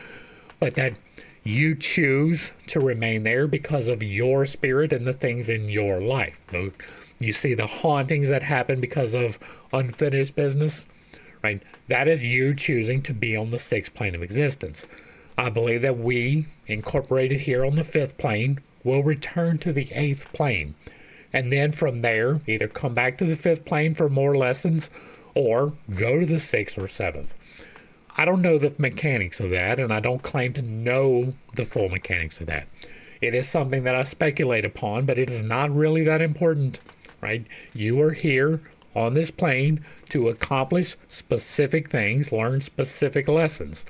but that you choose to remain there because of your spirit and the things in your life. So you see the hauntings that happen because of unfinished business, right? That is you choosing to be on the sixth plane of existence. I believe that we, incorporated here on the fifth plane, will return to the eighth plane. And then from there, either come back to the fifth plane for more lessons or go to the sixth or seventh. I don't know the mechanics of that, and I don't claim to know the full mechanics of that. It is something that I speculate upon, but it is not really that important, right? You are here on this plane to accomplish specific things, learn specific lessons.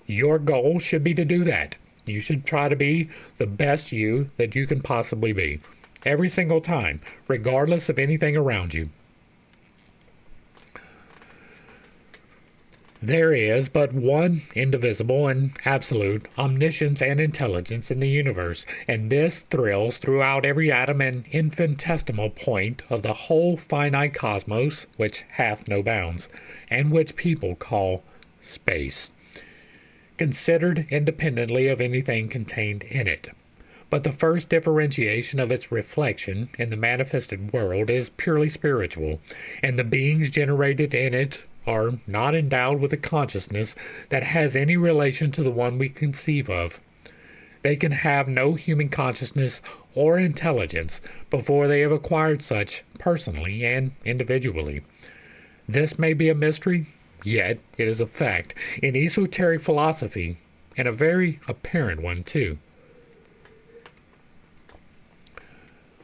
Your goal should be to do that. You should try to be the best you that you can possibly be. Every single time, regardless of anything around you. There is but one indivisible and absolute omniscience and intelligence in the universe, and this thrills throughout every atom and infinitesimal point of the whole finite cosmos, which hath no bounds, and which people call space, considered independently of anything contained in it. But the first differentiation of its reflection in the manifested world is purely spiritual, and the beings generated in it are not endowed with a consciousness that has any relation to the one we conceive of. They can have no human consciousness or intelligence before they have acquired such personally and individually. This may be a mystery, yet it is a fact in esoteric philosophy, and a very apparent one too.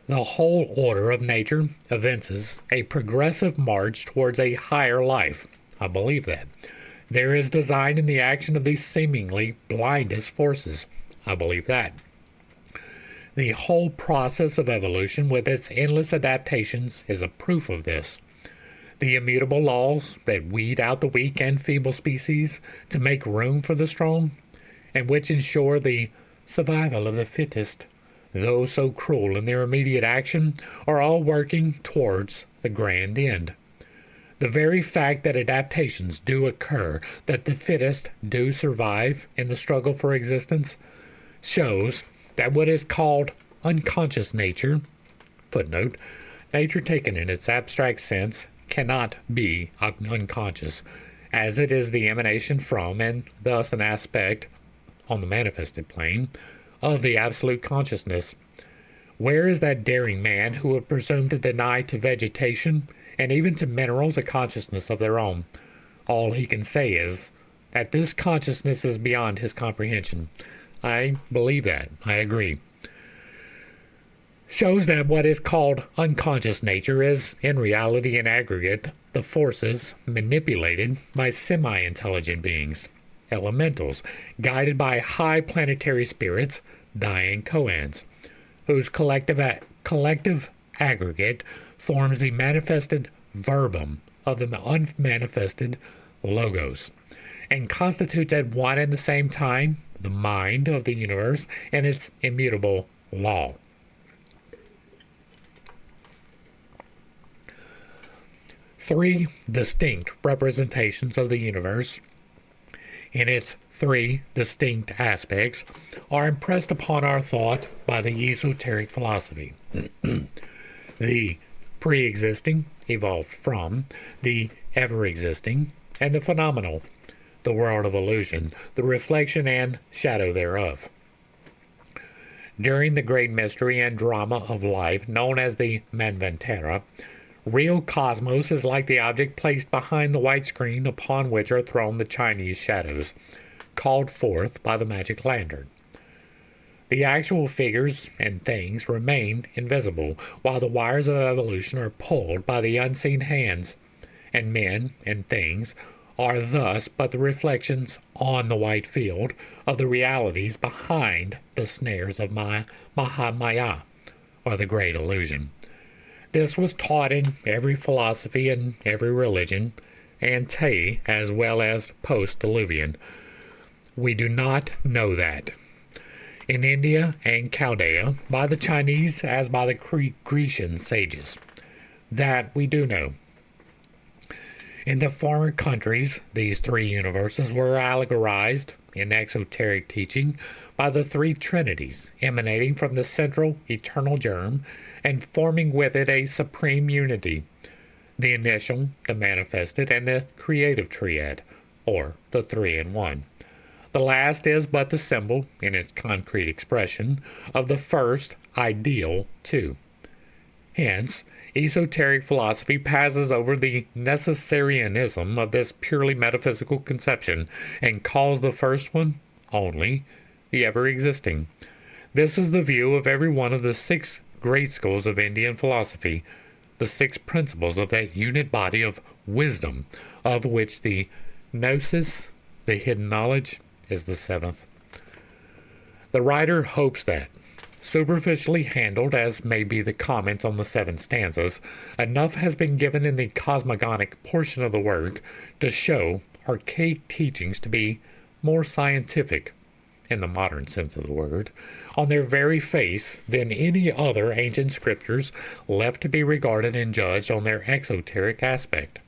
The whole order of nature evinces a progressive march towards a higher life. I believe that. There is design in the action of these seemingly blindest forces. I believe that. The whole process of evolution with its endless adaptations is a proof of this. The immutable laws that weed out the weak and feeble species to make room for the strong, and which ensure the survival of the fittest, though so cruel in their immediate action, are all working towards the grand end. The very fact that adaptations do occur, that the fittest do survive in the struggle for existence, shows that what is called unconscious nature, footnote, nature taken in its abstract sense cannot be unconscious, as it is the emanation from, and thus an aspect, on the manifested plane, of the absolute consciousness. Where is that daring man who would presume to deny to vegetation and even to minerals a consciousness of their own? All he can say is that this consciousness is beyond his comprehension. I believe that. I agree. Shows that what is called unconscious nature is, in reality and aggregate, the forces manipulated by semi-intelligent beings. elementals, guided by high planetary spirits, dying koans, whose collective aggregate forms the manifested verbum of the unmanifested logos, and constitutes at one and the same time the mind of the universe and its immutable law. Three distinct representations of the universe in its three distinct aspects are impressed upon our thought by the esoteric philosophy. The pre-existing, evolved from, the ever-existing, and the phenomenal, the world of illusion, the reflection and shadow thereof. During the great mystery and drama of life known as the Manvantara, real cosmos is like the object placed behind the white screen upon which are thrown the Chinese shadows, called forth by the magic lantern. The actual figures and things remain invisible, while the wires of evolution are pulled by the unseen hands, and men and things are thus but the reflections on the white field of the realities behind the snares of Mahamaya, or the great illusion. This was taught in every philosophy and every religion, ante as well as post-Diluvian. We do not know that. In India and Chaldea, by the Chinese as by the Grecian sages. That we do know. In the former countries, these three universes were allegorized in exoteric teaching by the three trinities emanating from the central eternal germ and forming with it a supreme unity, the initial, the manifested, and the creative triad, or the three in one. The last is but the symbol, in its concrete expression, of the first ideal two. Hence, esoteric philosophy passes over the necessarianism of this purely metaphysical conception and calls the first one only the ever-existing. This is the view of every one of the six great schools of Indian philosophy, the six principles of that unit body of wisdom, of which the gnosis, the hidden knowledge, is the seventh. The writer hopes that, superficially handled as may be the comments on the seven stanzas, enough has been given in the cosmogonic portion of the work to show archaic teachings to be more scientific, in the modern sense of the word, on their very face than any other ancient scriptures left to be regarded and judged on their exoteric aspect.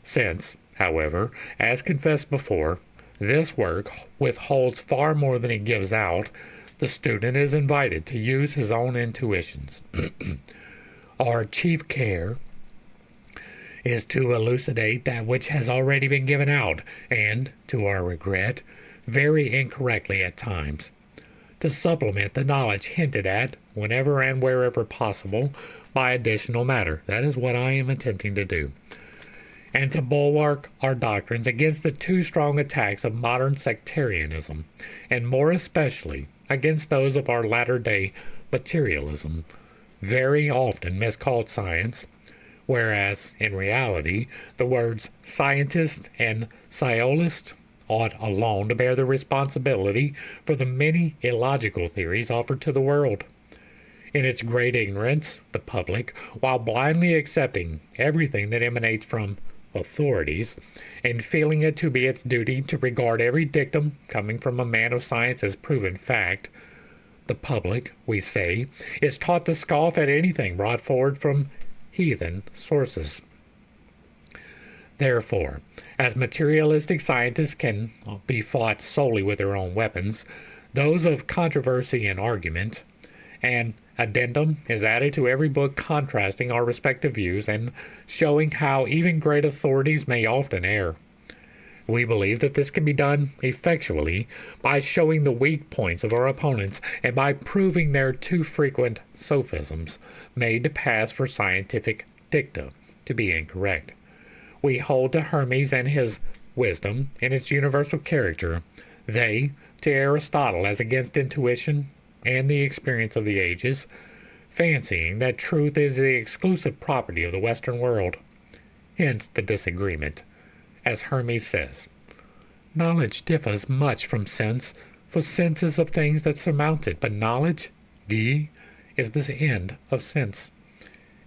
Since, however, as confessed before, this work withholds far more than it gives out, the student is invited to use his own intuitions. Our chief care is to elucidate that which has already been given out, and, to our regret, very incorrectly at times, to supplement the knowledge hinted at, whenever and wherever possible, by additional matter. That is what I am attempting to do. And to bulwark our doctrines against the too strong attacks of modern sectarianism, and more especially against those of our latter-day materialism, very often miscalled science, whereas, in reality, the words scientist and sciolist ought alone to bear the responsibility for the many illogical theories offered to the world. In its great ignorance, the public, while blindly accepting everything that emanates from authorities, and feeling it to be its duty to regard every dictum coming from a man of science as proven fact, the public, we say, is taught to scoff at anything brought forward from heathen sources. Therefore, as materialistic scientists can be fought solely with their own weapons, those of controversy and argument, an addendum is added to every book contrasting our respective views and showing how even great authorities may often err. We believe that this can be done effectually by showing the weak points of our opponents and by proving their too frequent sophisms, made to pass for scientific dicta, to be incorrect. We hold to Hermes and his wisdom in its universal character, they to Aristotle as against intuition and the experience of the ages, fancying that truth is the exclusive property of the Western world. Hence the disagreement. As Hermes says, knowledge differs much from sense, for sense is of things that surmount it, but knowledge, is the end of sense.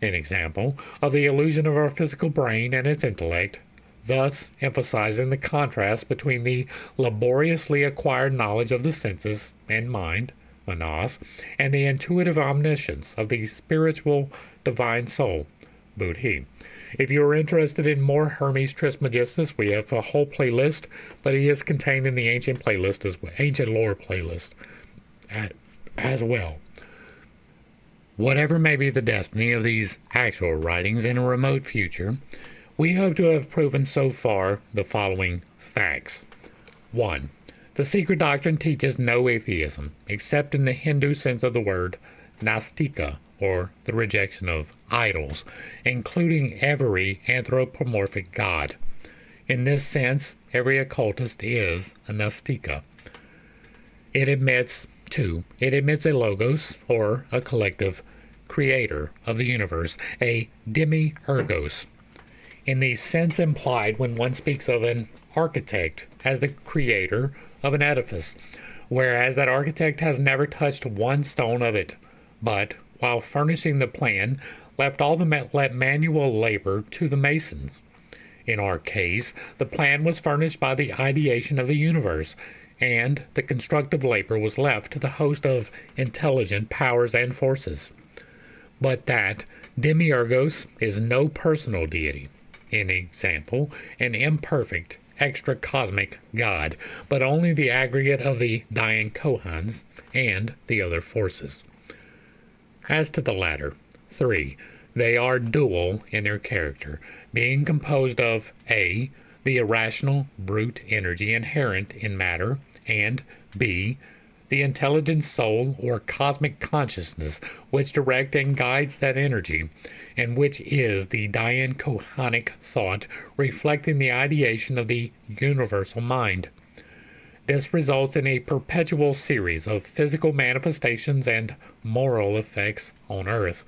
An example of the illusion of our physical brain and its intellect, thus emphasizing the contrast between the laboriously acquired knowledge of the senses and mind, manas, and the intuitive omniscience of the spiritual divine soul, buddhi. If you are interested in more Hermes Trismegistus, we have a whole playlist, but he is contained in the ancient playlist ancient lore playlist as well. Whatever may be the destiny of these actual writings in a remote future, we hope to have proven so far the following facts. 1. The secret doctrine teaches no atheism, except in the Hindu sense of the word, nastika, or the rejection of idols, including every anthropomorphic god. In this sense, every occultist is a nastika. It admits a logos, or a collective creator of the universe, a demi-ergos, in the sense implied when one speaks of an architect as the creator of an edifice, whereas that architect has never touched one stone of it, but, while furnishing the plan, left all the manual labor to the masons. In our case, the plan was furnished by the ideation of the universe, and the constructive labor was left to the host of intelligent powers and forces. But that demiurgos is no personal deity. In example, an imperfect, extra-cosmic god, but only the aggregate of the Dayan Kohans and the other forces. As to the latter, 3. They are dual in their character, being composed of a. The irrational, brute energy inherent in matter, and b. The intelligent soul or cosmic consciousness which directs and guides that energy, and which is the Dayan Kohanic thought reflecting the ideation of the universal mind. This results in a perpetual series of physical manifestations and moral effects on Earth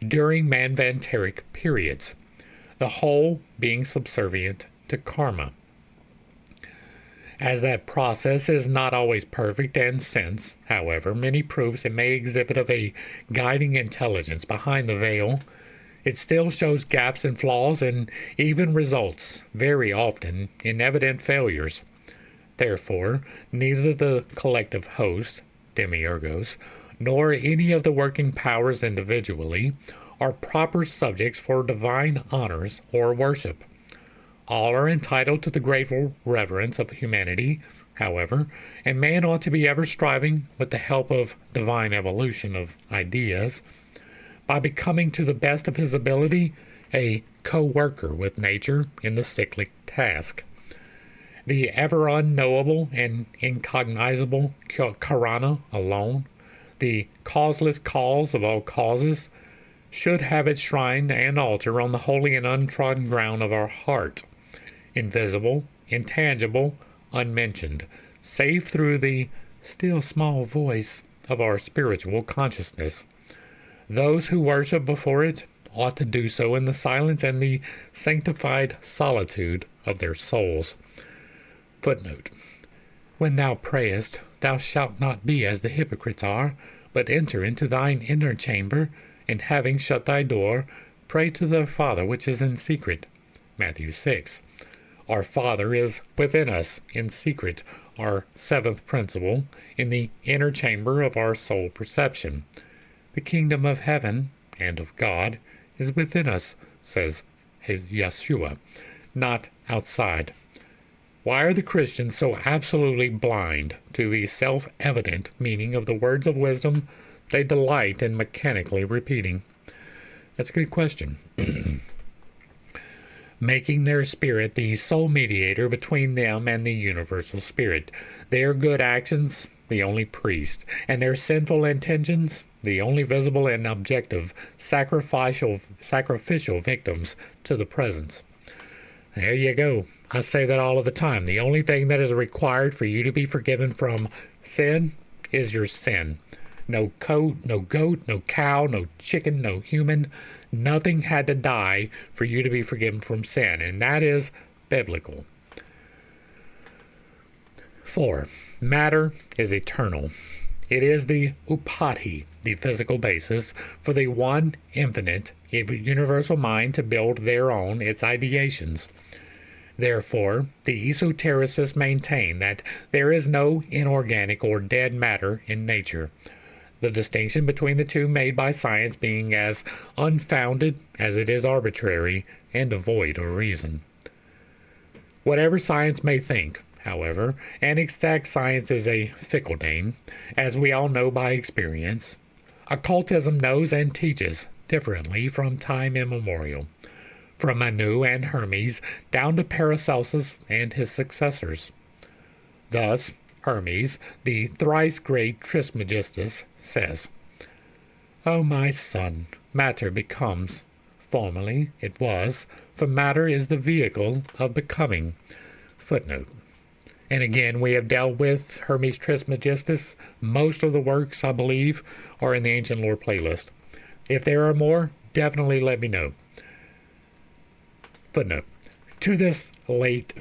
during manvantaric periods, the whole being subservient to karma. As that process is not always perfect, and since, however, many proofs it may exhibit of a guiding intelligence behind the veil, it still shows gaps and flaws and even results, very often, in evident failures. Therefore, neither the collective host, demiurgos, nor any of the working powers individually are proper subjects for divine honors or worship. All are entitled to the grateful reverence of humanity, however, and man ought to be ever striving, with the help of divine evolution of ideas, by becoming to the best of his ability a co-worker with nature in the cyclic task. The ever unknowable and incognizable Karana alone, the causeless cause of all causes, should have its shrine and altar on the holy and untrodden ground of our heart, invisible, intangible, unmentioned, save through the still small voice of our spiritual consciousness. Those who worship before it ought to do so in the silence and the sanctified solitude of their souls. Footnote: When thou prayest, thou shalt not be as the hypocrites are, but enter into thine inner chamber, and having shut thy door, pray to thy Father which is in secret. Matthew 6. Our Father is within us in secret, our seventh principle, in the inner chamber of our soul perception. The kingdom of heaven and of God is within us, says Yeshua, not outside. Why are the Christians so absolutely blind to the self-evident meaning of the words of wisdom they delight in mechanically repeating? That's a good question. Making their spirit the sole mediator between them and the universal spirit, their good actions the only priest, and their sinful intentions the only visible and objective sacrificial victims to the presence. There you go. I say that all of the time. The only thing that is required for you to be forgiven from sin is your sin. No goat, no cow, no chicken, no human. Nothing had to die for you to be forgiven from sin, and that is biblical. 4. Matter is eternal. It is the upati, the physical basis, for the one infinite, universal mind to build thereon its ideations. Therefore, the esotericists maintain that there is no inorganic or dead matter in nature, the distinction between the two made by science being as unfounded as it is arbitrary and devoid of reason. Whatever science may think, however, and exact science is a fickle name, as we all know by experience, occultism knows and teaches differently from time immemorial, from Manu and Hermes down to Paracelsus and his successors. Thus, Hermes, the thrice great Trismegistus, says, "O my son, matter becomes. Formerly it was, for matter is the vehicle of becoming." Footnote. And again, we have dealt with Hermes Trismegistus. Most of the works, I believe, are in the Ancient Lore playlist. If there are more, definitely let me know. Footnote. The late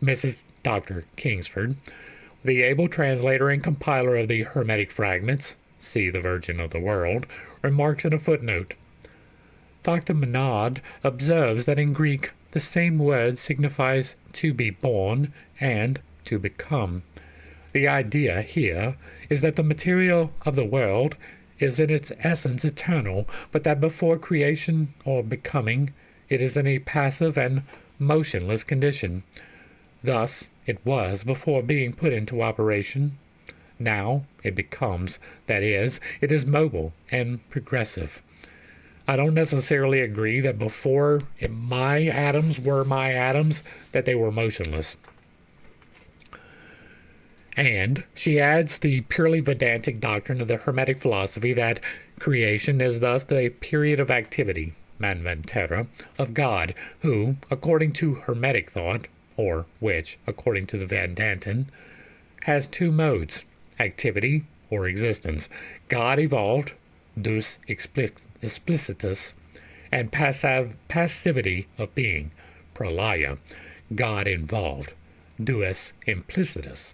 Mrs. Dr. Kingsford, the able translator and compiler of the Hermetic fragments, see the Virgin of the World, remarks in a footnote, Dr. Menard observes that in Greek the same word signifies to be born and to become. The idea here is that the material of the world is in its essence eternal, but that before creation or becoming, it is in a passive and motionless condition. Thus it was before being put into operation. Now it becomes, that is, it is mobile and progressive. I don't necessarily agree that before my atoms were my atoms, that they were motionless. And she adds the purely Vedantic doctrine of the Hermetic philosophy that creation is thus the period of activity, manvantara, of God, who, according to Hermetic thought, or which, according to the Vedantin, has two modes, activity or existence. God evolved, dus explicitus, and passivity of being, pralaya, God involved, duus implicitus.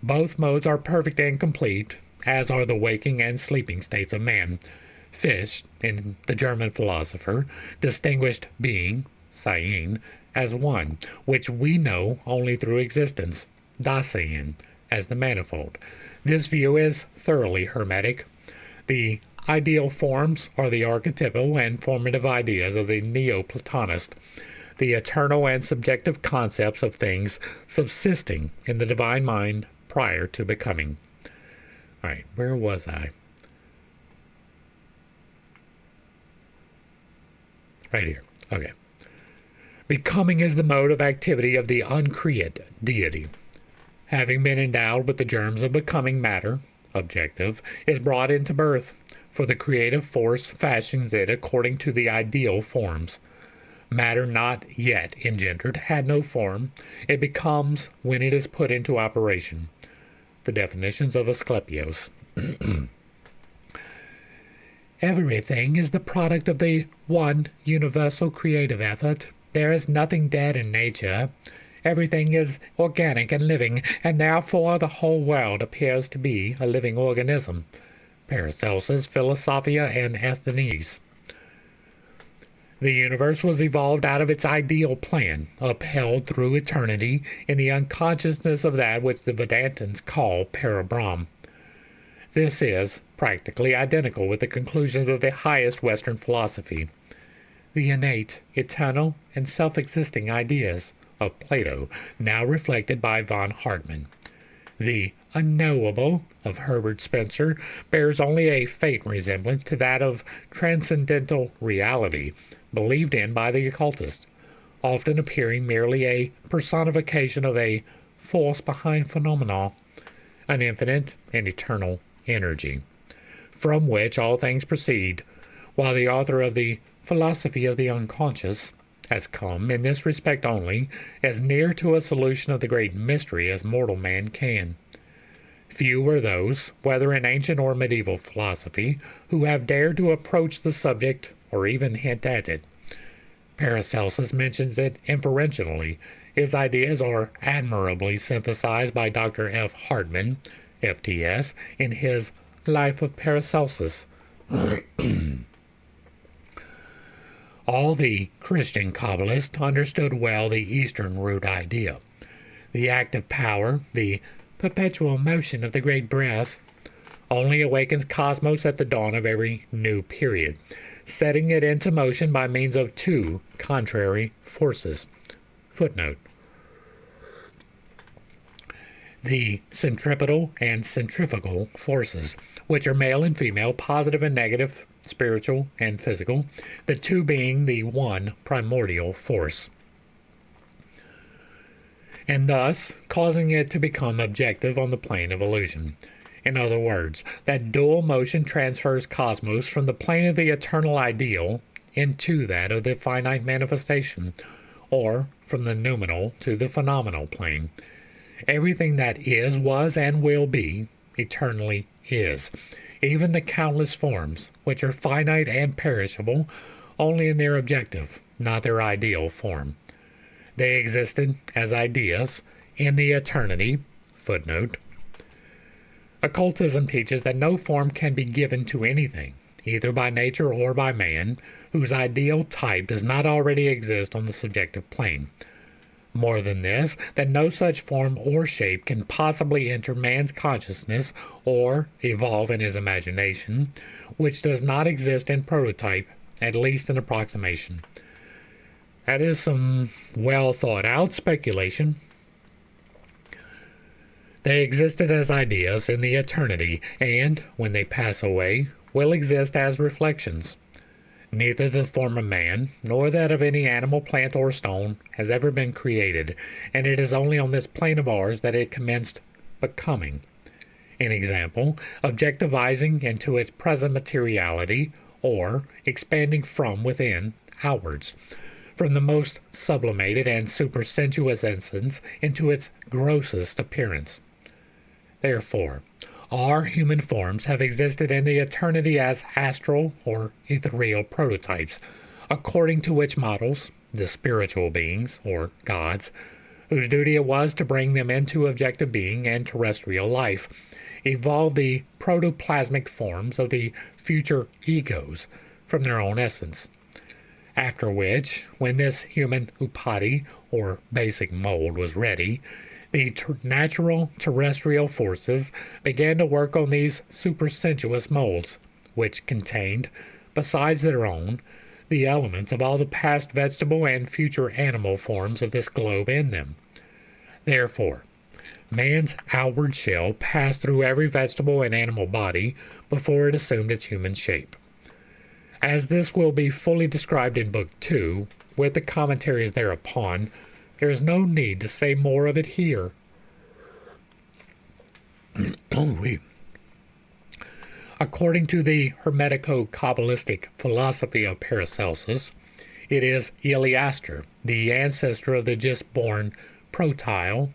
Both modes are perfect and complete, as are the waking and sleeping states of man. Fichte, in the German philosopher, distinguished being, Sein, as one, which we know only through existence, Dasein, as the manifold. This view is thoroughly Hermetic. The ideal forms are the archetypal and formative ideas of the Neoplatonist, the eternal and subjective concepts of things subsisting in the divine mind prior to becoming. All right, where was I? Right here. Okay. Becoming is the mode of activity of the uncreate deity. Having been endowed with the germs of becoming, matter, objective, is brought into birth, for the creative force fashions it according to the ideal forms. Matter not yet engendered had no form. It becomes when it is put into operation. The definitions of Asclepios. Everything is the product of the one universal creative effort. There is nothing dead in nature. Everything is organic and living, and therefore the whole world appears to be a living organism. Paracelsus, Philosophia, and Athenaeus. The universe was evolved out of its ideal plan, upheld through eternity in the unconsciousness of that which the Vedantins call Parabrahm. This is practically identical with the conclusions of the highest Western philosophy. The innate, eternal, and self-existing ideas of Plato, now reflected by von Hartmann. The unknowable of Herbert Spencer bears only a faint resemblance to that of transcendental reality, believed in by the occultist, often appearing merely a personification of a force behind phenomena, an infinite and eternal energy, from which all things proceed, while the author of the Philosophy of the Unconscious has come, in this respect only, as near to a solution of the great mystery as mortal man can. Few are those, whether in ancient or medieval philosophy, who have dared to approach the subject or even hint at it. Paracelsus mentions it inferentially His ideas are admirably synthesized by Dr. F. Hartman, FTS, in his Life of Paracelsus. All the Christian Kabbalists understood well the Eastern root idea. The active power, the perpetual motion of the great breath, only awakens cosmos at the dawn of every new period, setting it into motion by means of two contrary forces. Footnote. The centripetal and centrifugal forces, which are male and female, positive and negative, spiritual and physical, the two being the one primordial force, and thus causing it to become objective on the plane of illusion. In other words, that dual motion transfers cosmos from the plane of the eternal ideal into that of the finite manifestation, or from the noumenal to the phenomenal plane. Everything that is, was, and will be, eternally is, even the countless forms, which are finite and perishable only in their objective, not their ideal form. They existed as ideas in the eternity. Footnote. Occultism teaches that no form can be given to anything, either by nature or by man, whose ideal type does not already exist on the subjective plane. More than this, that no such form or shape can possibly enter man's consciousness or evolve in his imagination, which does not exist in prototype, at least in approximation. That is some well thought out speculation. They existed as ideas in the eternity, and, when they pass away, will exist as reflections. Neither the form of man, nor that of any animal, plant, or stone, has ever been created, and it is only on this plane of ours that it commenced becoming. An example, objectivizing into its present materiality, or expanding from within outwards, from the most sublimated and supersensuous essence into its grossest appearance. Therefore, our human forms have existed in the eternity as astral or ethereal prototypes, according to which models, the spiritual beings, or gods, whose duty it was to bring them into objective being and terrestrial life, evolved the protoplasmic forms of the future egos from their own essence. After which, when this human upadi, or basic mold, was ready, the natural terrestrial forces began to work on these supersensuous molds, which contained, besides their own, the elements of all the past vegetable and future animal forms of this globe in them. Therefore, man's outward shell passed through every vegetable and animal body before it assumed its human shape. As this will be fully described in Book 2, with the commentaries thereupon, there is no need to say more of it here. According to the Hermetico-Kabbalistic philosophy of Paracelsus, it is Heliaster, the ancestor of the just-born protyle,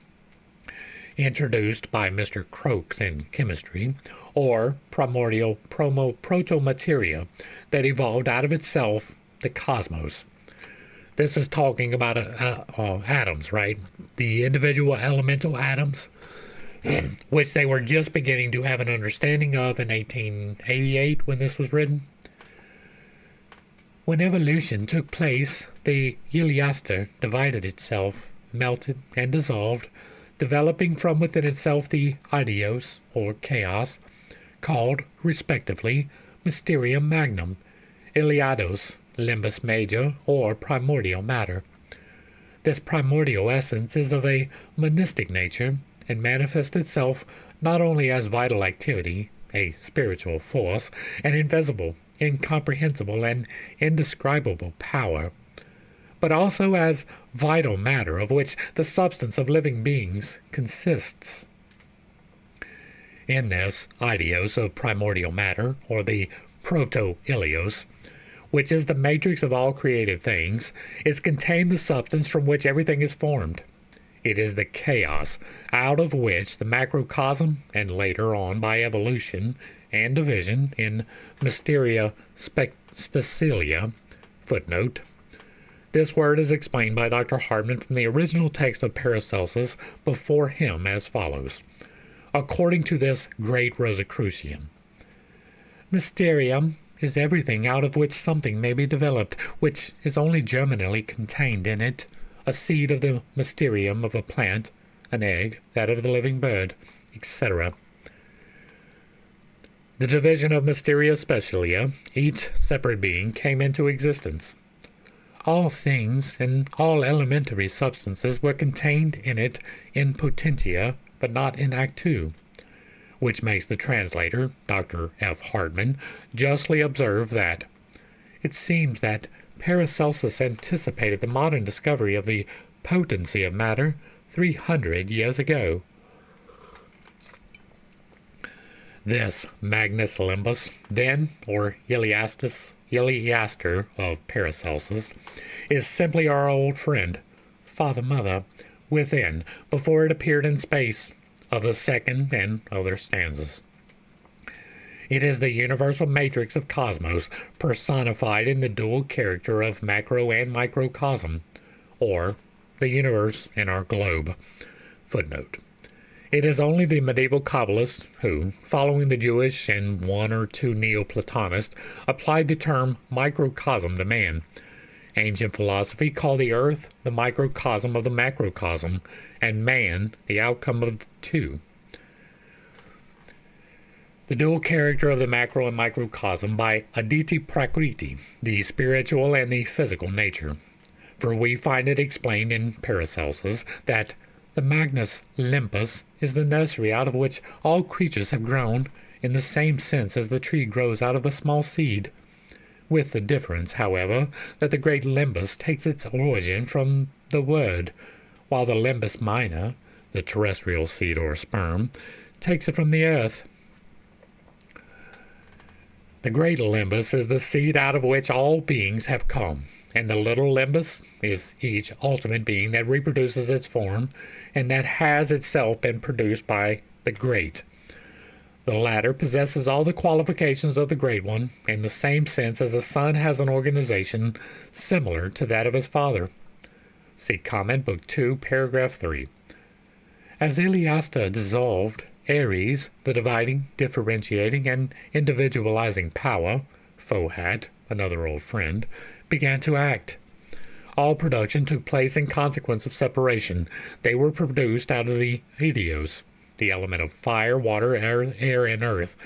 introduced by Mr. Crookes in chemistry, or primordial protomateria, that evolved out of itself the cosmos. This is talking about atoms, right? The individual elemental atoms, which they were just beginning to have an understanding of in 1888 when this was written. When evolution took place, the Heliaster divided itself, melted, and dissolved, developing from within itself the ideos, or chaos, called, respectively, Mysterium Magnum, Iliados, Limbus Major, or primordial matter. This primordial essence is of a monistic nature, and manifests itself not only as vital activity, a spiritual force, an invisible, incomprehensible, and indescribable power, but also as vital matter of which the substance of living beings consists. In this ideos of primordial matter, or the proto-ilios, which is the matrix of all created things, is contained the substance from which everything is formed. It is the chaos out of which the macrocosm, and later on by evolution and division in Mysteria Specialia, footnote, This word is explained by Dr. Hartmann from the original text of Paracelsus before him as follows. According to this great Rosicrucian, Mysterium is everything out of which something may be developed, which is only germinally contained in it, a seed of the mysterium of a plant, an egg, that of the living bird, etc. The division of Mysteria Specialia, each separate being, came into existence. All things and all elementary substances were contained in it in potentia, but not in actu, which makes the translator, Dr. F. Hartmann, justly observe that it seems that Paracelsus anticipated the modern discovery of the potency of matter 300 years ago. This Magnus Limbus, then, or Eleaster of Paracelsus, is simply our old friend, Father Mother, within, before it appeared in space, of the second and other stanzas. It is the universal matrix of cosmos, personified in the dual character of macro and microcosm, or the universe in our globe. Footnote. It is only the medieval Kabbalists who, following the Jewish and one or two Neoplatonists, applied the term microcosm to man. Ancient philosophy called the earth the microcosm of the macrocosm, and man the outcome of the two. The dual character of the macro and microcosm by aditi prakriti, the spiritual and the physical nature. For we find it explained in Paracelsus that the Magnus Limbus is the nursery out of which all creatures have grown, in the same sense as the tree grows out of a small seed, with the difference, however, that the great limbus takes its origin from the word, while the limbus minor, the terrestrial seed or sperm, takes it from the earth. The great limbus is the seed out of which all beings have come, and the little limbus is each ultimate being that reproduces its form, and that has itself been produced by the great. The latter possesses all the qualifications of the great one, in the same sense as a son has an organization similar to that of his father. See comment book 2, paragraph 3. As Eleaster dissolved, Ares, the dividing, differentiating, and individualizing power, Fohat, another old friend, began to act. All production took place in consequence of separation. They were produced out of the eidos, the element of fire, water, air, and earth,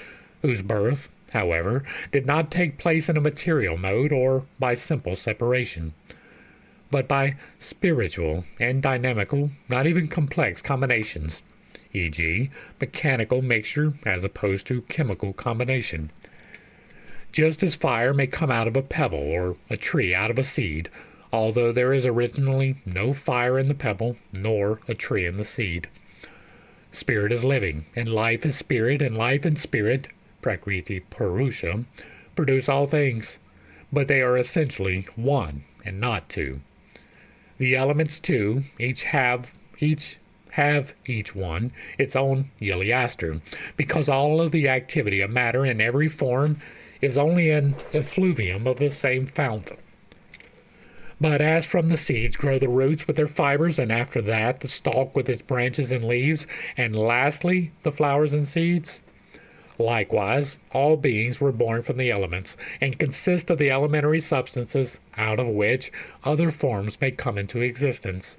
whose birth, however, did not take place in a material mode or by simple separation, but by spiritual and dynamical, not even complex combinations, e.g., mechanical mixture as opposed to chemical combination. Just as fire may come out of a pebble or a tree out of a seed, although there is originally no fire in the pebble nor a tree in the seed. Spirit is living, and life is spirit, and life and spirit, prakriti purusha, produce all things, but they are essentially one and not two. The elements, too, each have each one its own Eleaster, because all of the activity of matter in every form is only an effluvium of the same fount. But as from the seeds grow the roots with their fibers, and after that the stalk with its branches and leaves, and lastly the flowers and seeds, likewise all beings were born from the elements, and consist of the elementary substances out of which other forms may come into existence,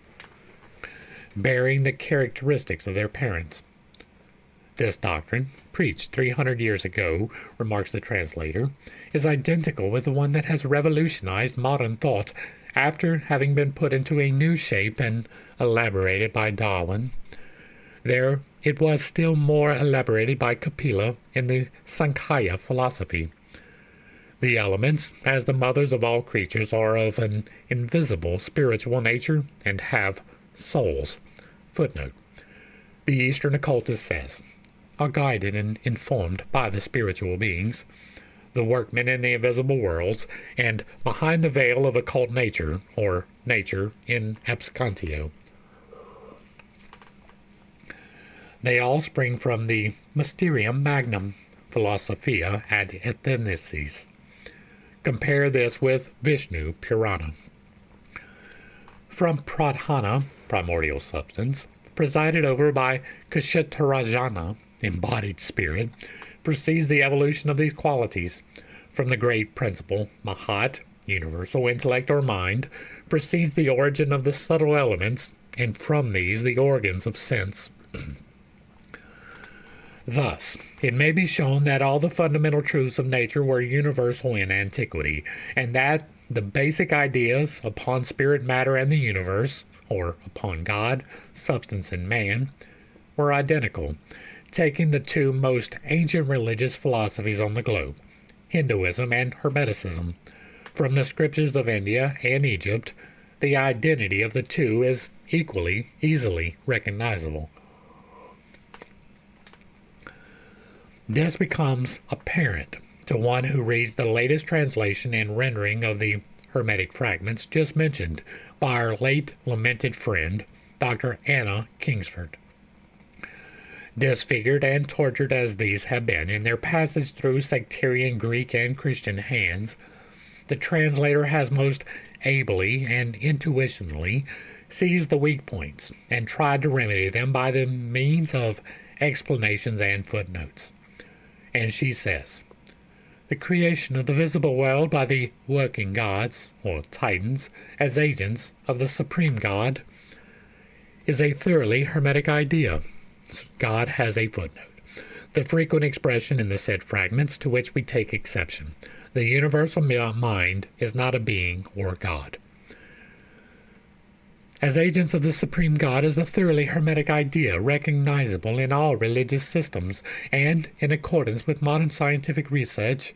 bearing the characteristics of their parents. This doctrine, preached 300 years ago, remarks the translator, is identical with the one that has revolutionized modern thought after having been put into a new shape and elaborated by Darwin. There it was still more elaborated by Kapila in the Sankhya philosophy. The elements, as the mothers of all creatures, are of an invisible spiritual nature and have souls. Footnote. The Eastern occultist says, are guided and informed by the spiritual beings, the workmen in the invisible worlds, and behind the veil of occult nature, or nature in abscantio. They all spring from the Mysterium Magnum, Philosophia ad Athenicis. Compare this with Vishnu Purana. from pradhana, primordial substance, presided over by kshetrajana, embodied spirit, proceeds the evolution of these qualities. From the great principle, Mahat, universal intellect or mind, proceeds the origin of the subtle elements, and from these the organs of sense. Thus, it may be shown that all the fundamental truths of nature were universal in antiquity, and that the basic ideas upon spirit, matter, and the universe, or upon God, substance, and man, were identical, taking the two most ancient religious philosophies on the globe, Hinduism and Hermeticism. From the scriptures of India and Egypt, the identity of the two is equally easily recognizable. This becomes apparent to one who reads the latest translation and rendering of the Hermetic fragments just mentioned by our late lamented friend, Dr. Anna Kingsford. Disfigured and tortured as these have been in their passage through sectarian Greek and Christian hands, the translator has most ably and intuitionally seized the weak points and tried to remedy them by the means of explanations and footnotes. And she says, the creation of the visible world by the working gods, or titans, as agents of the supreme God, is a thoroughly Hermetic idea. God has a footnote. The frequent expression in the said fragments to which we take exception. The universal mind is not a being or God. As agents of the supreme God is a thoroughly Hermetic idea, recognizable in all religious systems, and in accordance with modern scientific research,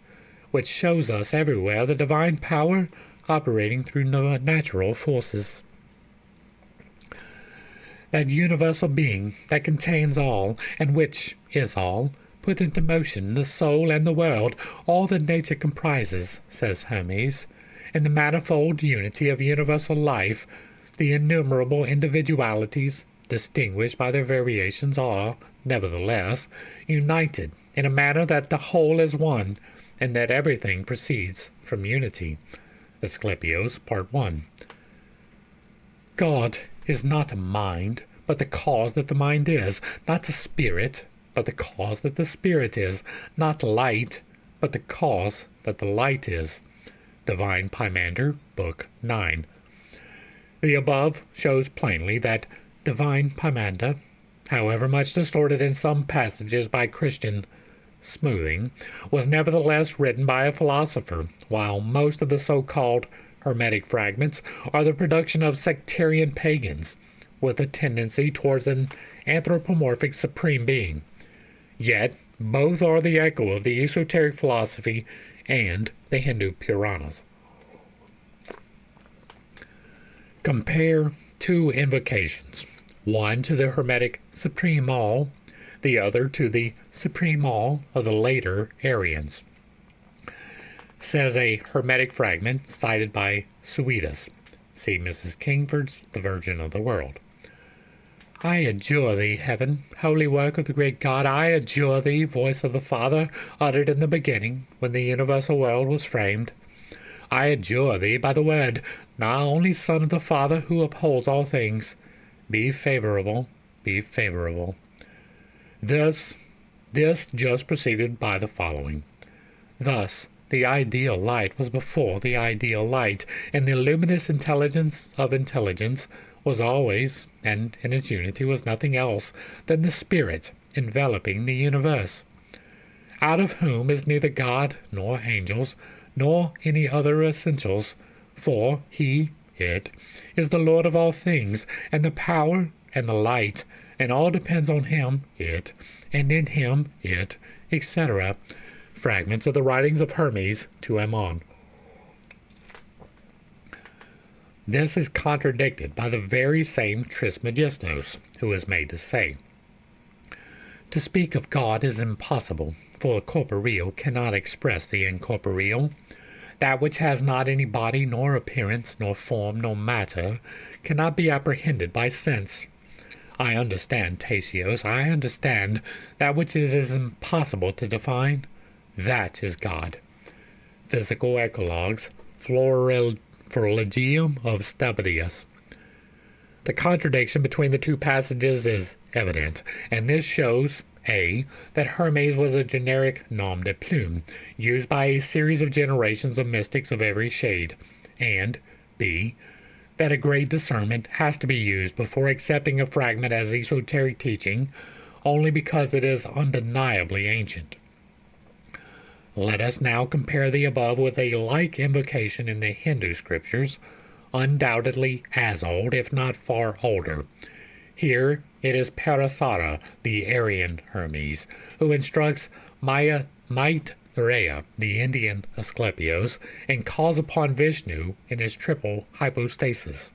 which shows us everywhere the divine power operating through natural forces. That universal being that contains all, and which is all, put into motion the soul and the world, all that nature comprises, says Hermes, in the manifold unity of universal life, the innumerable individualities, distinguished by their variations, are, nevertheless, united in a manner that the whole is one, and that everything proceeds from unity. Asclepios, Part 1. God is not a mind, but the cause that the mind is, not a spirit, but the cause that the spirit is, not light, but the cause that the light is. Divine Pymander, Book 9. The above shows plainly that divine Pymander, however much distorted in some passages by Christian smoothing, was nevertheless written by a philosopher, while most of the so-called Hermetic fragments are the production of sectarian pagans, with a tendency towards an anthropomorphic supreme being. Yet both are the echo of the esoteric philosophy and the Hindu Puranas. Compare two invocations, one to the Hermetic Supreme All, the other to the Supreme All of the later Aryans. Says a Hermetic fragment cited by Suidas. See Mrs. Kingford's The Virgin of the World. I adjure thee, heaven, holy work of the great God. I adjure thee, voice of the Father, uttered in the beginning, when the universal world was framed. I adjure thee by the word, now only Son of the Father, who upholds all things. Be favorable, be favorable. This just proceeded by the following. Thus, the ideal light was before the ideal light, and the luminous intelligence of intelligence was always, and in its unity was nothing else than the Spirit enveloping the universe, out of whom is neither God nor angels, nor any other essentials, for he, it, is the Lord of all things, and the power and the light, and all depends on him, it, and in him, it, etc. Fragments of the writings of Hermes to Ammon. This is contradicted by the very same Trismegistus, who is made to say, to speak of God is impossible, for the corporeal cannot express the incorporeal. That which has not any body, nor appearance, nor form, nor matter, cannot be apprehended by sense. I understand, Tasios, I understand that which it is impossible to define. That is God. Physical Eclogues, Florilegium of Stabilius. The contradiction between the two passages is evident, and this shows A. that Hermes was a generic nom de plume used by a series of generations of mystics of every shade, and B. that a great discernment has to be used before accepting a fragment as esoteric teaching only because it is undeniably ancient. Let us now compare the above with a like invocation in the Hindu scriptures, undoubtedly as old, if not far older. Here it is Parasara, the Aryan Hermes, who instructs Maitreya, the Indian Asclepios, and calls upon Vishnu in his triple hypostasis.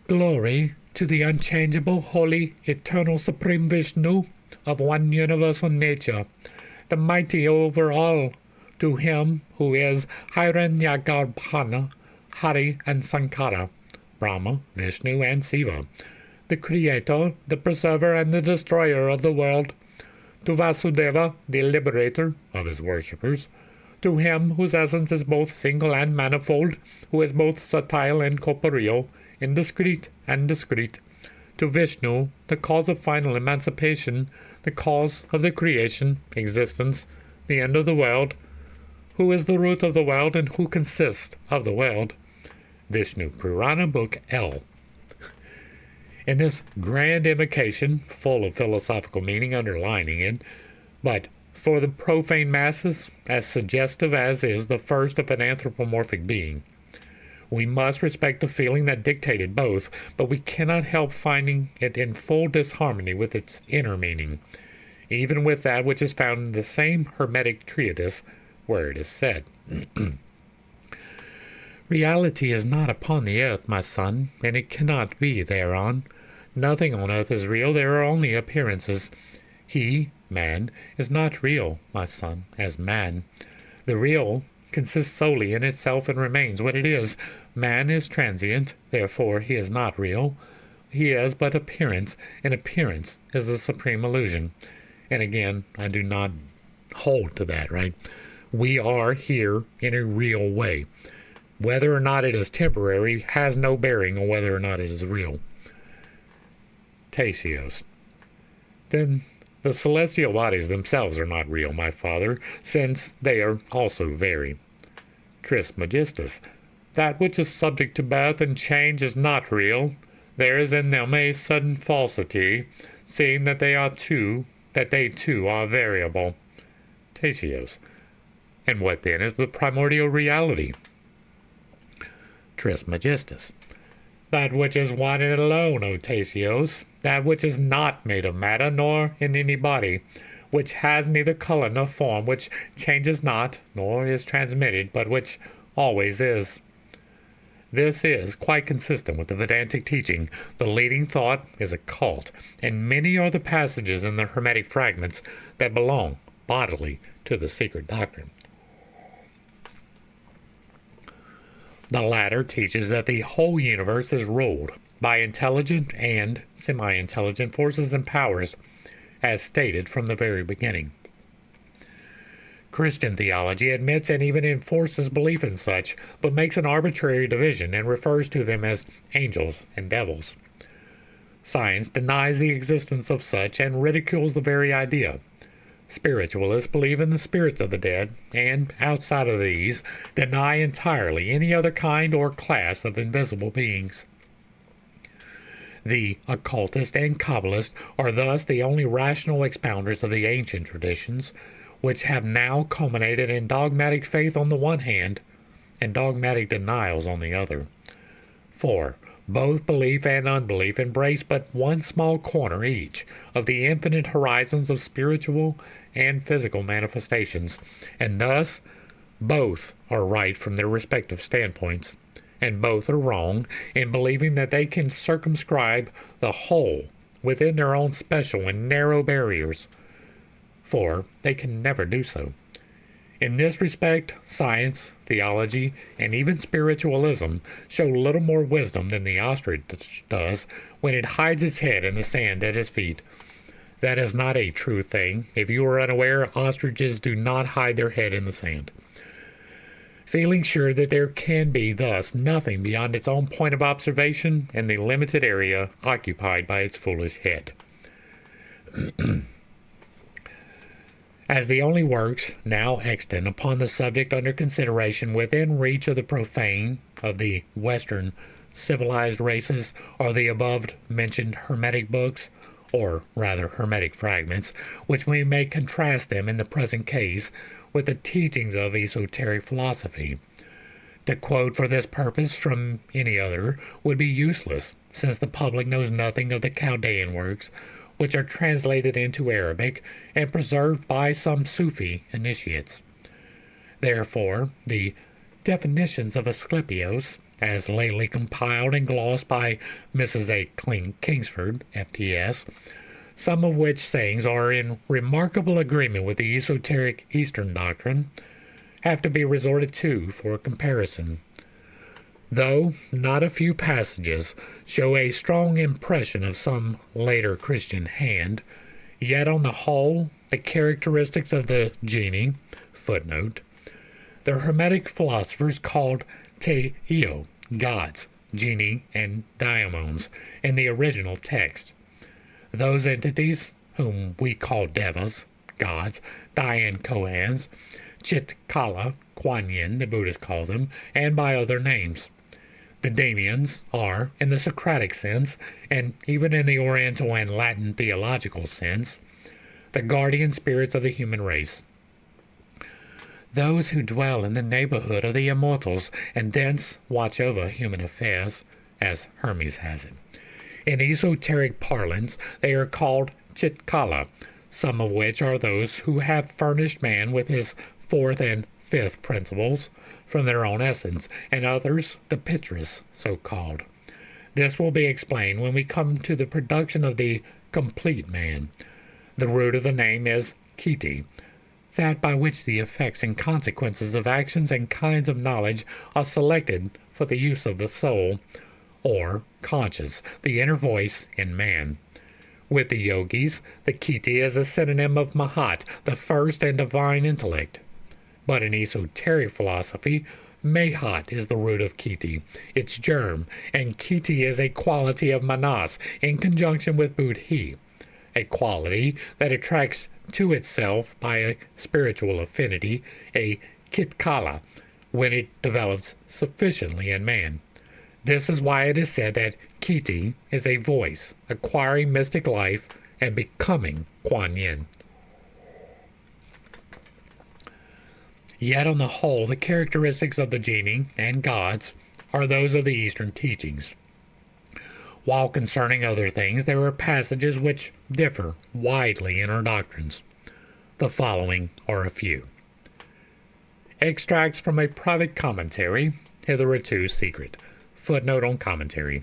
Glory to the unchangeable, holy, eternal, supreme Vishnu of one universal nature, the mighty over all, to him who is Hiranyagarbhana, Hari and Sankara, Brahma, Vishnu, and Siva, the creator, the preserver, and the destroyer of the world, to Vasudeva, the liberator of his worshippers, to him whose essence is both single and manifold, who is both subtile and corporeal, indiscreet and discreet, to Vishnu, the cause of final emancipation, the cause of the creation, existence, the end of the world, who is the root of the world and who consists of the world. Vishnu Purana, Book L. In this grand invocation, full of philosophical meaning underlining it, but for the profane masses, as suggestive as is the first of an anthropomorphic being, we must respect the feeling that dictated both, but we cannot help finding it in full disharmony with its inner meaning, even with that which is found in the same Hermetic treatise, where it is said, Reality is not upon the earth, my son, and it cannot be thereon. Nothing on earth is real, there are only appearances. He, man, is not real, my son, as man. The real consists solely in itself and remains what it is. Man is transient, therefore he is not real. He is but appearance, and appearance is the supreme illusion. And again, I do not hold to that, right? We are here in a real way. Whether or not it is temporary has no bearing on whether or not it is real. Tasios. Then the celestial bodies themselves are not real, my father, since they are also very. Trismegistus. That which is subject to birth and change is not real. There is in them a sudden falsity, seeing that they too are variable. Tasios. And what then is the primordial reality? Trismegistus. That which is one and alone, O Tasios, that which is not made of matter nor in any body, which has neither color nor form, which changes not, nor is transmitted, but which always is. This is quite consistent with the Vedantic teaching. The leading thought is occult, and many are the passages in the Hermetic fragments that belong bodily to the secret doctrine. The latter teaches that the whole universe is ruled by intelligent and semi-intelligent forces and powers, as stated from the very beginning. Christian theology admits and even enforces belief in such, but makes an arbitrary division and refers to them as angels and devils. Science denies the existence of such and ridicules the very idea. Spiritualists believe in the spirits of the dead, and, outside of these, deny entirely any other kind or class of invisible beings. The occultist and Kabbalist are thus the only rational expounders of the ancient traditions, which have now culminated in dogmatic faith on the one hand, and dogmatic denials on the other. For both belief and unbelief embrace but one small corner each of the infinite horizons of spiritual and physical manifestations, and thus both are right from their respective standpoints, and both are wrong in believing that they can circumscribe the whole within their own special and narrow barriers, for they can never do so. In this respect, science, theology, and even spiritualism show little more wisdom than the ostrich does when it hides its head in the sand at its feet. That is not a true thing. If you are unaware, ostriches do not hide their head in the sand. feeling sure that there can be thus nothing beyond its own point of observation in the limited area occupied by its foolish head. As the only works now extant upon the subject under consideration within reach of the profane of the Western civilized races are the above-mentioned Hermetic books, or rather Hermetic fragments, which we may contrast them in the present case with the teachings of esoteric philosophy. To quote for this purpose from any other would be useless, since the public knows nothing of the Chaldean works, which are translated into Arabic and preserved by some Sufi initiates. Therefore, the definitions of Asclepios, as lately compiled and glossed by Mrs. A. Kingsford, F.T.S., some of which sayings are in remarkable agreement with the esoteric Eastern doctrine, have to be resorted to for comparison. Though not a few passages show a strong impression of some later Christian hand, yet on the whole the characteristics of the genii, footnote, the Hermetic philosophers called Teio, gods, genii, and daimons in the original text. Those entities, whom we call devas, gods, Dayan Kohans, Chitkala, Kuan Yin, the Buddhist calls them, and by other names. The daemons are, in the Socratic sense, and even in the Oriental and Latin theological sense, the guardian spirits of the human race. Those who dwell in the neighborhood of the immortals and thence watch over human affairs, as Hermes has it. In esoteric parlance, they are called Chitkala, some of which are those who have furnished man with his fourth and fifth principles from their own essence, and others the Pitris, so called. This will be explained when we come to the production of the complete man. The root of the name is Kiti, that by which the effects and consequences of actions and kinds of knowledge are selected for the use of the soul, or conscious, the inner voice in man. With the yogis, the Kiti is a synonym of Mahat, the first and divine intellect. But in esoteric philosophy, Mahat is the root of Kiti, its germ, and Kiti is a quality of Manas in conjunction with Buddhi, a quality that attracts to itself by a spiritual affinity, a Kitkala, when it develops sufficiently in man. This is why it is said that Kiti is a voice, acquiring mystic life and becoming Kuan Yin. Yet on the whole, the characteristics of the genii and gods are those of the Eastern teachings. While concerning other things, there are passages which differ widely in our doctrines. The following are a few. Extracts from a private commentary, hitherto secret. Footnote on commentary.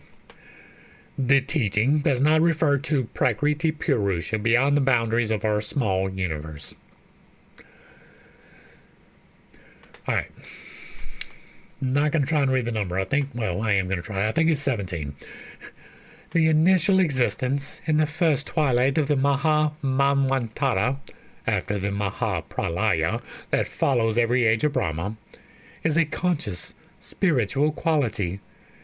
The teaching does not refer to Prakriti Purusha beyond the boundaries of our small universe. Alright. I'm not going to try and read the number. I am going to try. I think it's 17. The initial existence in the first twilight of the Maha Manvantara, after the Maha Pralaya that follows every age of Brahma, is a conscious, spiritual quality.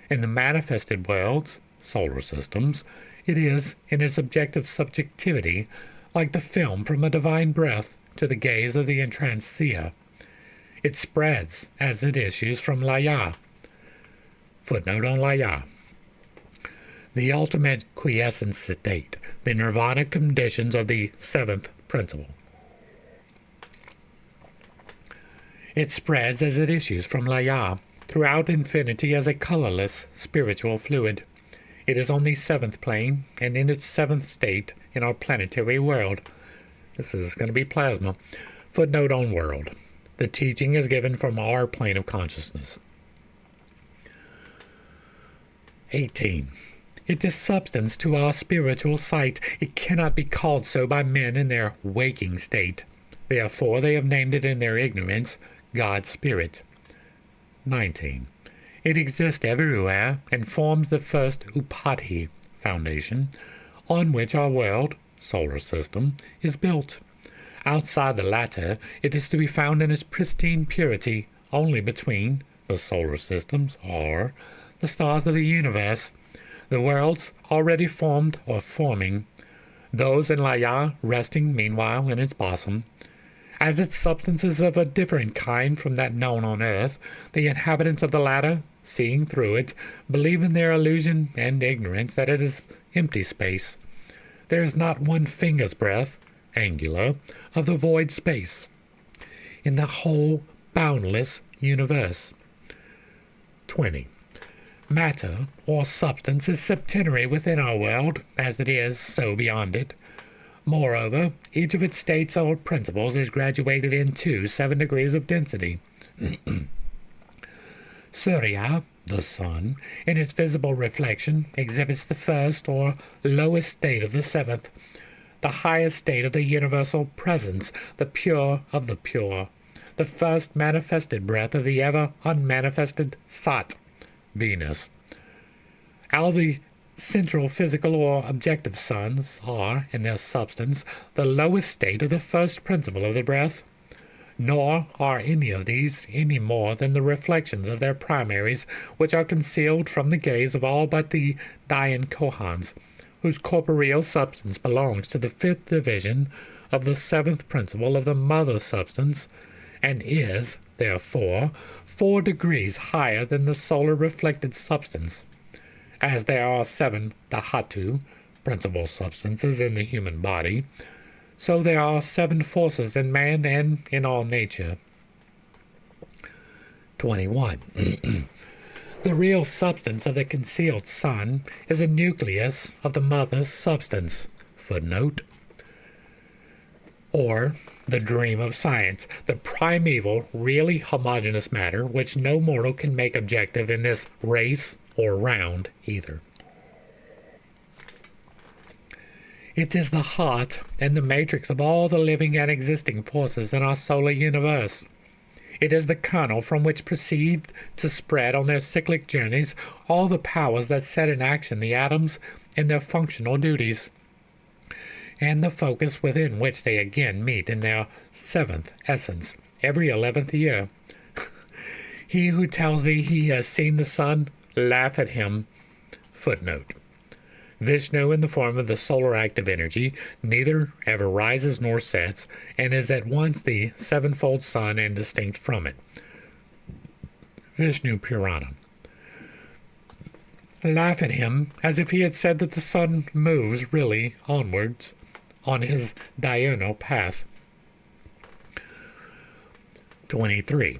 In the manifested worlds, solar systems, it is, in its objective subjectivity, like the film from a divine breath to the gaze of the entranced seer. It spreads as it issues from Laya. Footnote on Laya. The ultimate quiescent state, the nirvana conditions of the seventh principle. It spreads as it issues from Laya throughout infinity as a colorless spiritual fluid. It is on the seventh plane and in its seventh state in our planetary world. This is going to be plasma. Footnote on world. The teaching is given from our plane of consciousness. 18. It is substance to our spiritual sight. It cannot be called so by men in their waking state. Therefore they have named it in their ignorance God's Spirit. 19. It exists everywhere and forms the first Upadhi foundation on which our world, solar system, is built. Outside the latter, it is to be found in its pristine purity, only between the solar systems or the stars of the universe, the worlds already formed or forming, those in Laya resting meanwhile in its bosom. As its substance is of a different kind from that known on earth, the inhabitants of the latter, seeing through it, believe in their illusion and ignorance that it is empty space. There is not one finger's breadth, angular, of the void space in the whole boundless universe. 20. Matter, or substance, is septenary within our world, as it is so beyond it. Moreover, each of its states or principles is graduated into 7 degrees of density. Surya, the sun, in its visible reflection, exhibits the first or lowest state of the 7th, the highest state of the universal presence, the pure of the pure, the first manifested breath of the ever unmanifested Sat, Venus. All the central physical or objective suns are, in their substance, the lowest state of the first principle of the breath, nor are any of these any more than the reflections of their primaries, which are concealed from the gaze of all but the Dayan Kohans, whose corporeal substance belongs to the 5th division of the 7th principle of the mother substance, and is, therefore, 4 degrees higher than the solar reflected substance. As there are 7 Dhatu, principal substances in the human body, so there are 7 forces in man and in all nature. 21. The real substance of the concealed sun is a nucleus of the mother's substance. Footnote. Or the dream of science, the primeval, really homogeneous matter which no mortal can make objective in this race or round either. It is the heart and the matrix of all the living and existing forces in our solar universe. It is the kernel from which proceed to spread on their cyclic journeys all the powers that set in action the atoms in their functional duties, and the focus within which they again meet in their 7th essence every 11th year. He who tells thee he has seen the sun, laugh at him. Footnote. Vishnu, in the form of the solar active energy, neither ever rises nor sets, and is at once the 7-fold sun and distinct from it. Vishnu Purana. Laugh at him as if he had said that the sun moves really onwards on his diurnal path. 23.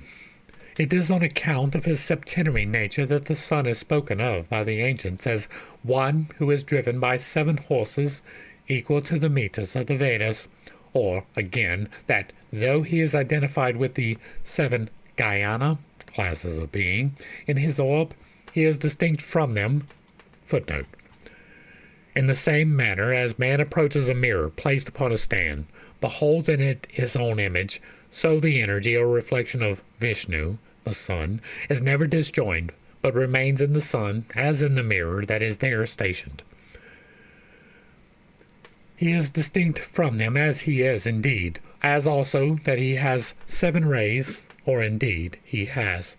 It is on account of his septenary nature that the sun is spoken of by the ancients as one who is driven by 7 horses equal to the meters of the Vedas, or, again, that though he is identified with the 7 Gayana classes of being in his orb, he is distinct from them. Footnote. In the same manner as man approaches a mirror placed upon a stand, beholds in it his own image, so the energy or reflection of Vishnu, the sun, is never disjoined, but remains in the sun as in the mirror that is there stationed. He is distinct from them as he is indeed, as also that he has 7 rays, or indeed he has.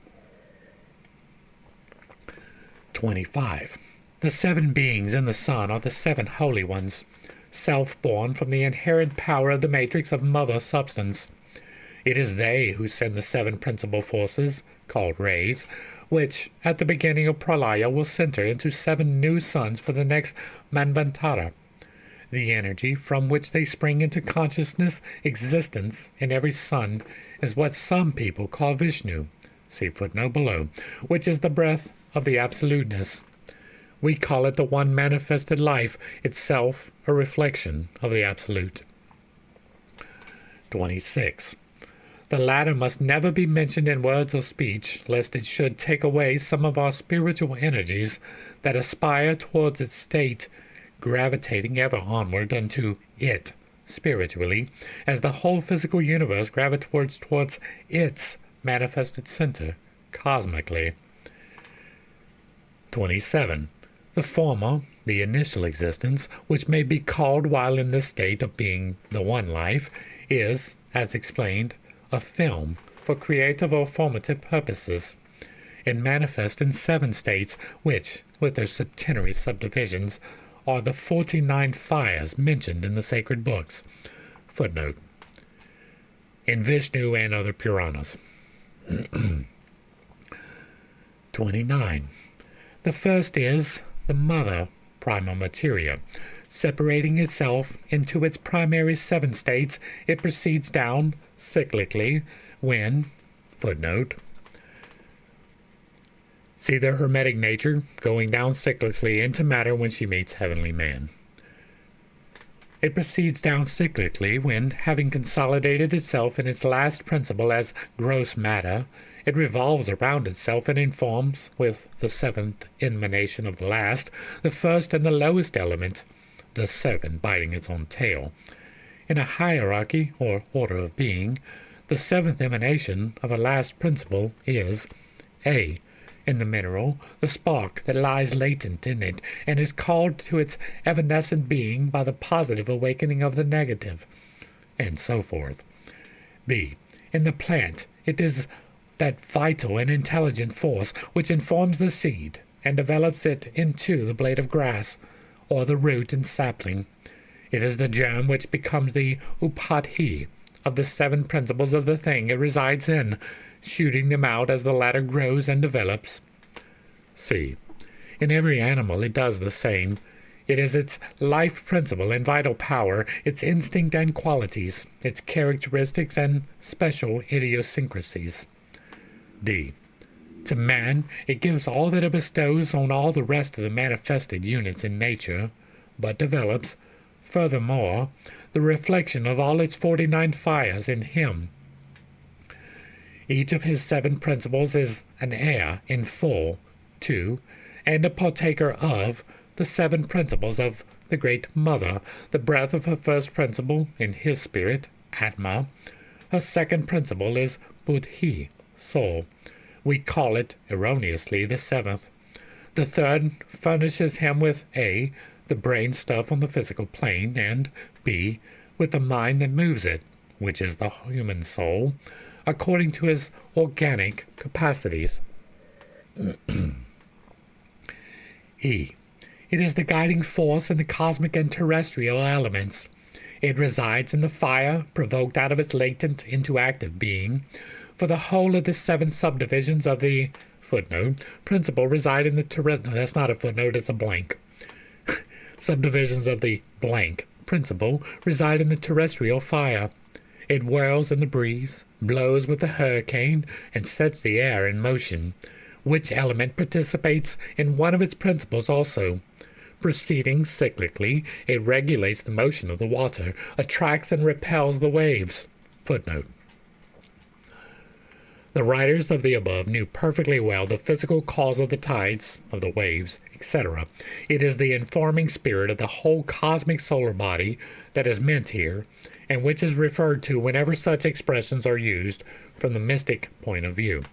25. The 7 beings in the sun are the 7 holy ones, self-born from the inherent power of the matrix of mother substance. It is they who send the 7 principal forces, called rays, which, at the beginning of Pralaya, will center into 7 new suns for the next Manvantara. The energy from which they spring into consciousness existence in every sun is what some people call Vishnu, see footnote below, which is the breath of the absoluteness. We call it the one manifested life, itself a reflection of the absolute. 26. The latter must never be mentioned in words or speech, lest it should take away some of our spiritual energies that aspire towards its state, gravitating ever onward unto it, spiritually, as the whole physical universe gravitates towards its manifested center, cosmically. 27. The former, the initial existence, which may be called while in this state of being the one life, is, as explained, a film for creative or formative purposes. It manifests in 7 states, which, with their septenary subdivisions, are the 49 fires mentioned in the sacred books. Footnote. In Vishnu and other Puranas. 29. The first is the mother, prima materia. Separating itself into its primary 7 states, it proceeds down cyclically when, footnote, see the hermetic nature going down cyclically into matter when she meets heavenly man. It proceeds down cyclically when, having consolidated itself in its last principle as gross matter, it revolves around itself and informs, with the 7th emanation of the last, the first and the lowest element, the serpent biting its own tail. In a hierarchy or order of being, the 7th emanation of a last principle is A. In the mineral, the spark that lies latent in it, and is called to its evanescent being by the positive awakening of the negative, and so forth. B. In the plant, it is that vital and intelligent force which informs the seed, and develops it into the blade of grass, or the root and sapling. It is the germ which becomes the upadhi of the 7 principles of the thing it resides in, shooting them out as the latter grows and develops. C. In every animal it does the same. It is its life principle and vital power, its instinct and qualities, its characteristics and special idiosyncrasies. D. To man, it gives all that it bestows on all the rest of the manifested units in nature, but develops, furthermore, the reflection of all its 49 fires in him. Each of his 7 principles is an heir in full to, and a partaker of, the 7 principles of the Great Mother, the breath of her first principle in his spirit, Atma. Her second principle is Buddhi, soul. We call it, erroneously, the 7th. The third furnishes him with A, the brain stuff on the physical plane, and B, with the mind that moves it, which is the human soul, according to his organic capacities. E. It is the guiding force in the cosmic and terrestrial elements. It resides in the fire provoked out of its latent into active being. For the whole of the 7 subdivisions of the principle reside in the that's not a footnote, it's a blank. Subdivisions of the principle reside in the terrestrial fire. It whirls in the breeze, blows with the hurricane, and sets the air in motion. Which element participates in one of its principles also? Proceeding cyclically, it regulates the motion of the water, attracts and repels the waves. Footnote. The writers of the above knew perfectly well the physical cause of the tides, of the waves, etc. It is the informing spirit of the whole cosmic solar body that is meant here, and which is referred to whenever such expressions are used from the mystic point of view.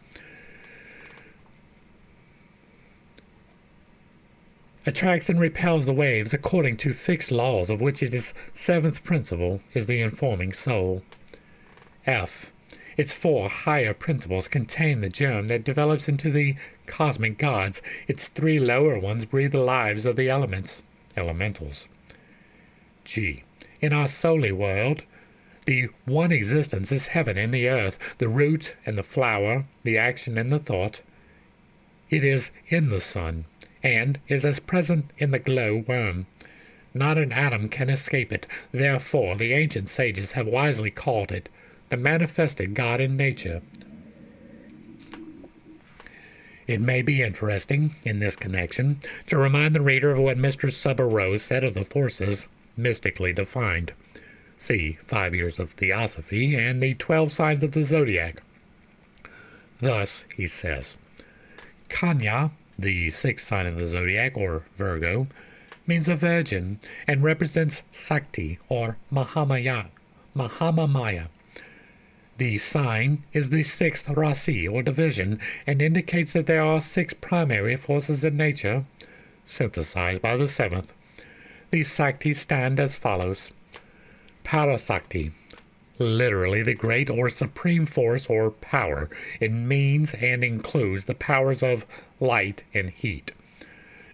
Attracts and repels the waves according to fixed laws of which its 7th principle is the informing soul. F. Its 4 higher principles contain the germ that develops into the cosmic gods. Its 3 lower ones breathe the lives of the elements, elementals. G. In our solar world, the one existence is heaven and the earth, the root and the flower, the action and the thought. It is in the sun, and is as present in the glow worm. Not an atom can escape it. Therefore the ancient sages have wisely called it the manifested God in nature. It may be interesting, in this connection, to remind the reader of what Mr. Subarow said of the forces mystically defined. See 5 Years of Theosophy and the 12 Signs of the Zodiac. Thus, he says, Kanya, the 6th sign of the Zodiac, or Virgo, means a virgin and represents Sakti, or Mahamaya. The sign is the 6th rasi, or division, and indicates that there are 6 primary forces in nature, synthesized by the 7th. These Saktis stand as follows. Parasakti, literally the great or supreme force or power. It means and includes the powers of light and heat.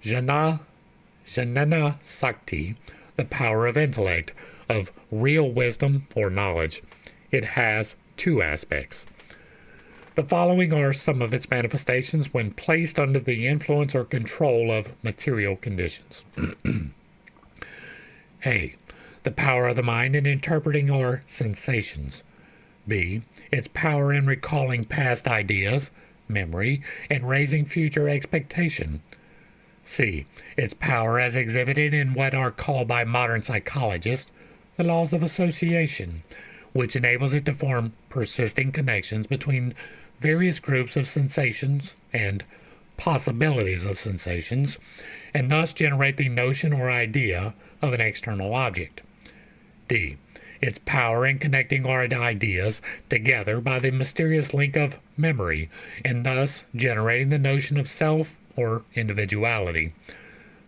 Jnana Sakti, the power of intellect, of real wisdom or knowledge. It has two aspects. The following are some of its manifestations when placed under the influence or control of material conditions. A. The power of the mind in interpreting our sensations. B. Its power in recalling past ideas, memory, and raising future expectation. C. Its power as exhibited in what are called by modern psychologists the laws of association, which enables it to form persisting connections between various groups of sensations and possibilities of sensations, and thus generate the notion or idea of an external object. D. Its power in connecting our ideas together by the mysterious link of memory, and thus generating the notion of self or individuality.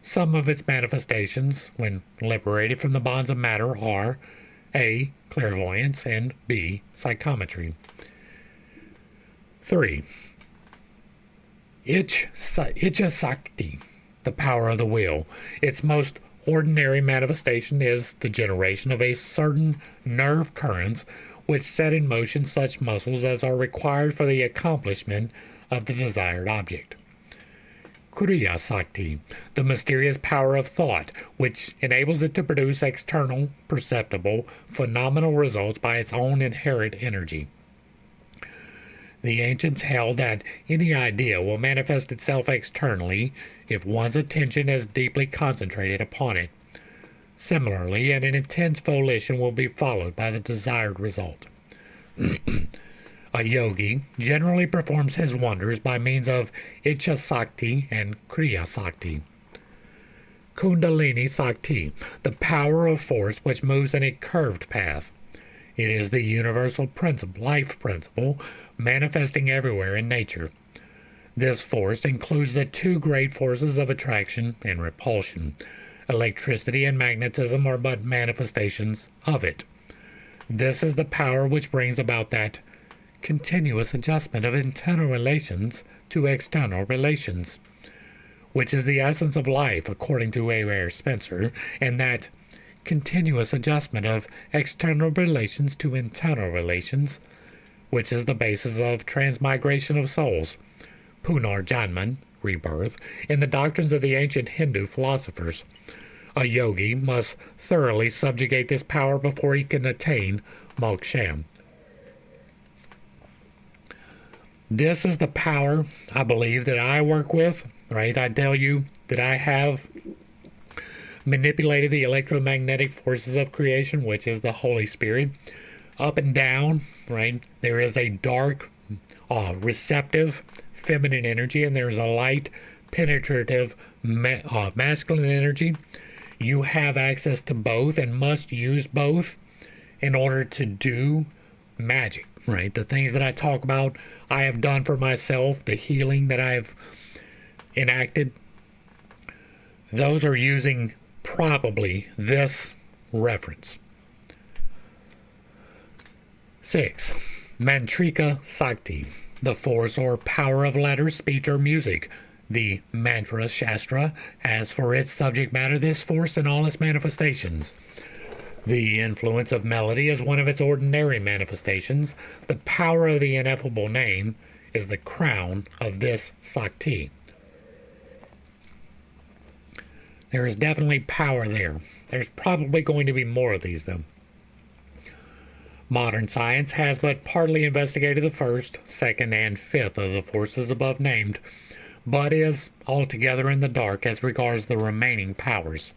Some of its manifestations, when liberated from the bonds of matter, are A. Clairvoyance, and B. Psychometry. 3. Icha Sakti, the power of the will. Its most ordinary manifestation is the generation of a certain nerve currents which set in motion such muscles as are required for the accomplishment of the desired object. Kriya Sakti, the mysterious power of thought, which enables it to produce external, perceptible, phenomenal results by its own inherent energy. The ancients held that any idea will manifest itself externally if one's attention is deeply concentrated upon it. Similarly, an intense volition will be followed by the desired result. A yogi generally performs his wonders by means of Icha Sakti and Kriya Sakti. Kundalini Sakti, the power of force which moves in a curved path. It is the universal life principle manifesting everywhere in nature. This force includes the two great forces of attraction and repulsion. Electricity and magnetism are but manifestations of it. This is the power which brings about that continuous adjustment of internal relations to external relations, which is the essence of life according to A. Spencer, and that continuous adjustment of external relations to internal relations, which is the basis of transmigration of souls, Punarjanman, rebirth, in the doctrines of the ancient Hindu philosophers. A yogi must thoroughly subjugate this power before he can attain moksha. This is the power, I believe, that I work with, right? I tell you that I have manipulated the electromagnetic forces of creation, which is the Holy Spirit, up and down, right? There is a dark, receptive, feminine energy, and there's a light, penetrative, masculine energy. You have access to both and must use both in order to do magic, right? The things that I talk about, I have done for myself, the healing that I've enacted, those are using probably this reference. 6. Mantrika Sakti, the force or power of letters, speech, or music. The Mantra Shastra has for its subject matter this force in all its manifestations. The influence of melody is one of its ordinary manifestations. The power of the ineffable name is the crown of this Sakti. There is definitely power there. There's probably going to be more of these, though. Modern science has but partly investigated the first, second, and fifth of the forces above named, but is altogether in the dark as regards the remaining powers.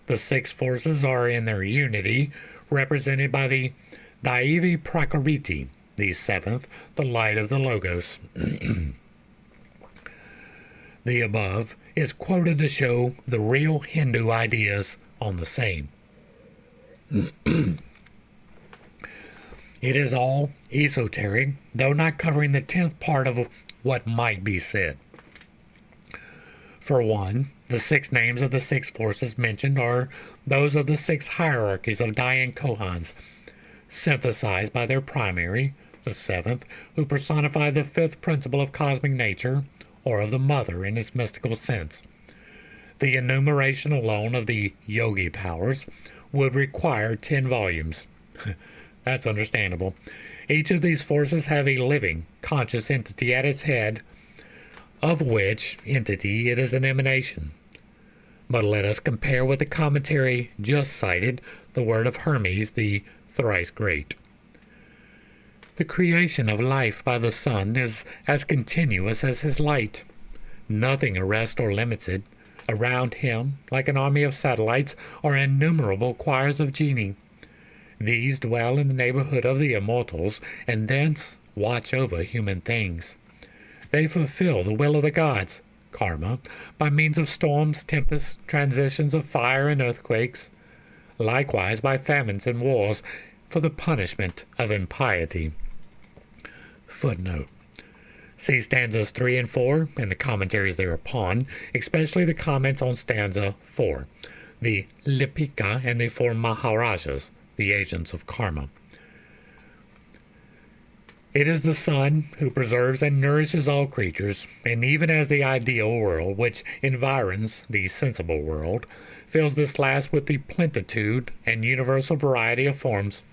The six forces are in their unity, represented by the Daivi Prakriti, the seventh, the light of the Logos. The above is quoted to show the real Hindu ideas on the same. It is all esoteric, though not covering the 10th part of what might be said. For one, the 6 names of the 6 forces mentioned are those of the 6 hierarchies of Dayan Kohans, synthesized by their primary, the seventh, who personify the fifth principle of cosmic nature, or of the mother in its mystical sense. The enumeration alone of the yogi powers would require 10 volumes. That's understandable. Each of these forces have a living, conscious entity at its head, of which entity it is an emanation. But let us compare with the commentary just cited the word of Hermes, the thrice great. The creation of life by the sun is as continuous as his light. Nothing arrests or limits it. Around him, like an army of satellites, are innumerable choirs of genii. These dwell in the neighborhood of the immortals, and thence watch over human things. They fulfill the will of the gods, karma, by means of storms, tempests, transitions of fire and earthquakes, likewise by famines and wars, for the punishment of impiety. Footnote. See stanzas 3 and 4 and the commentaries thereupon, especially the comments on stanza 4, the Lipika and the 4 Maharajas, the agents of karma. It is the sun who preserves and nourishes all creatures, and even as the ideal world, which environs the sensible world, fills this last with the plenitude and universal variety of forms,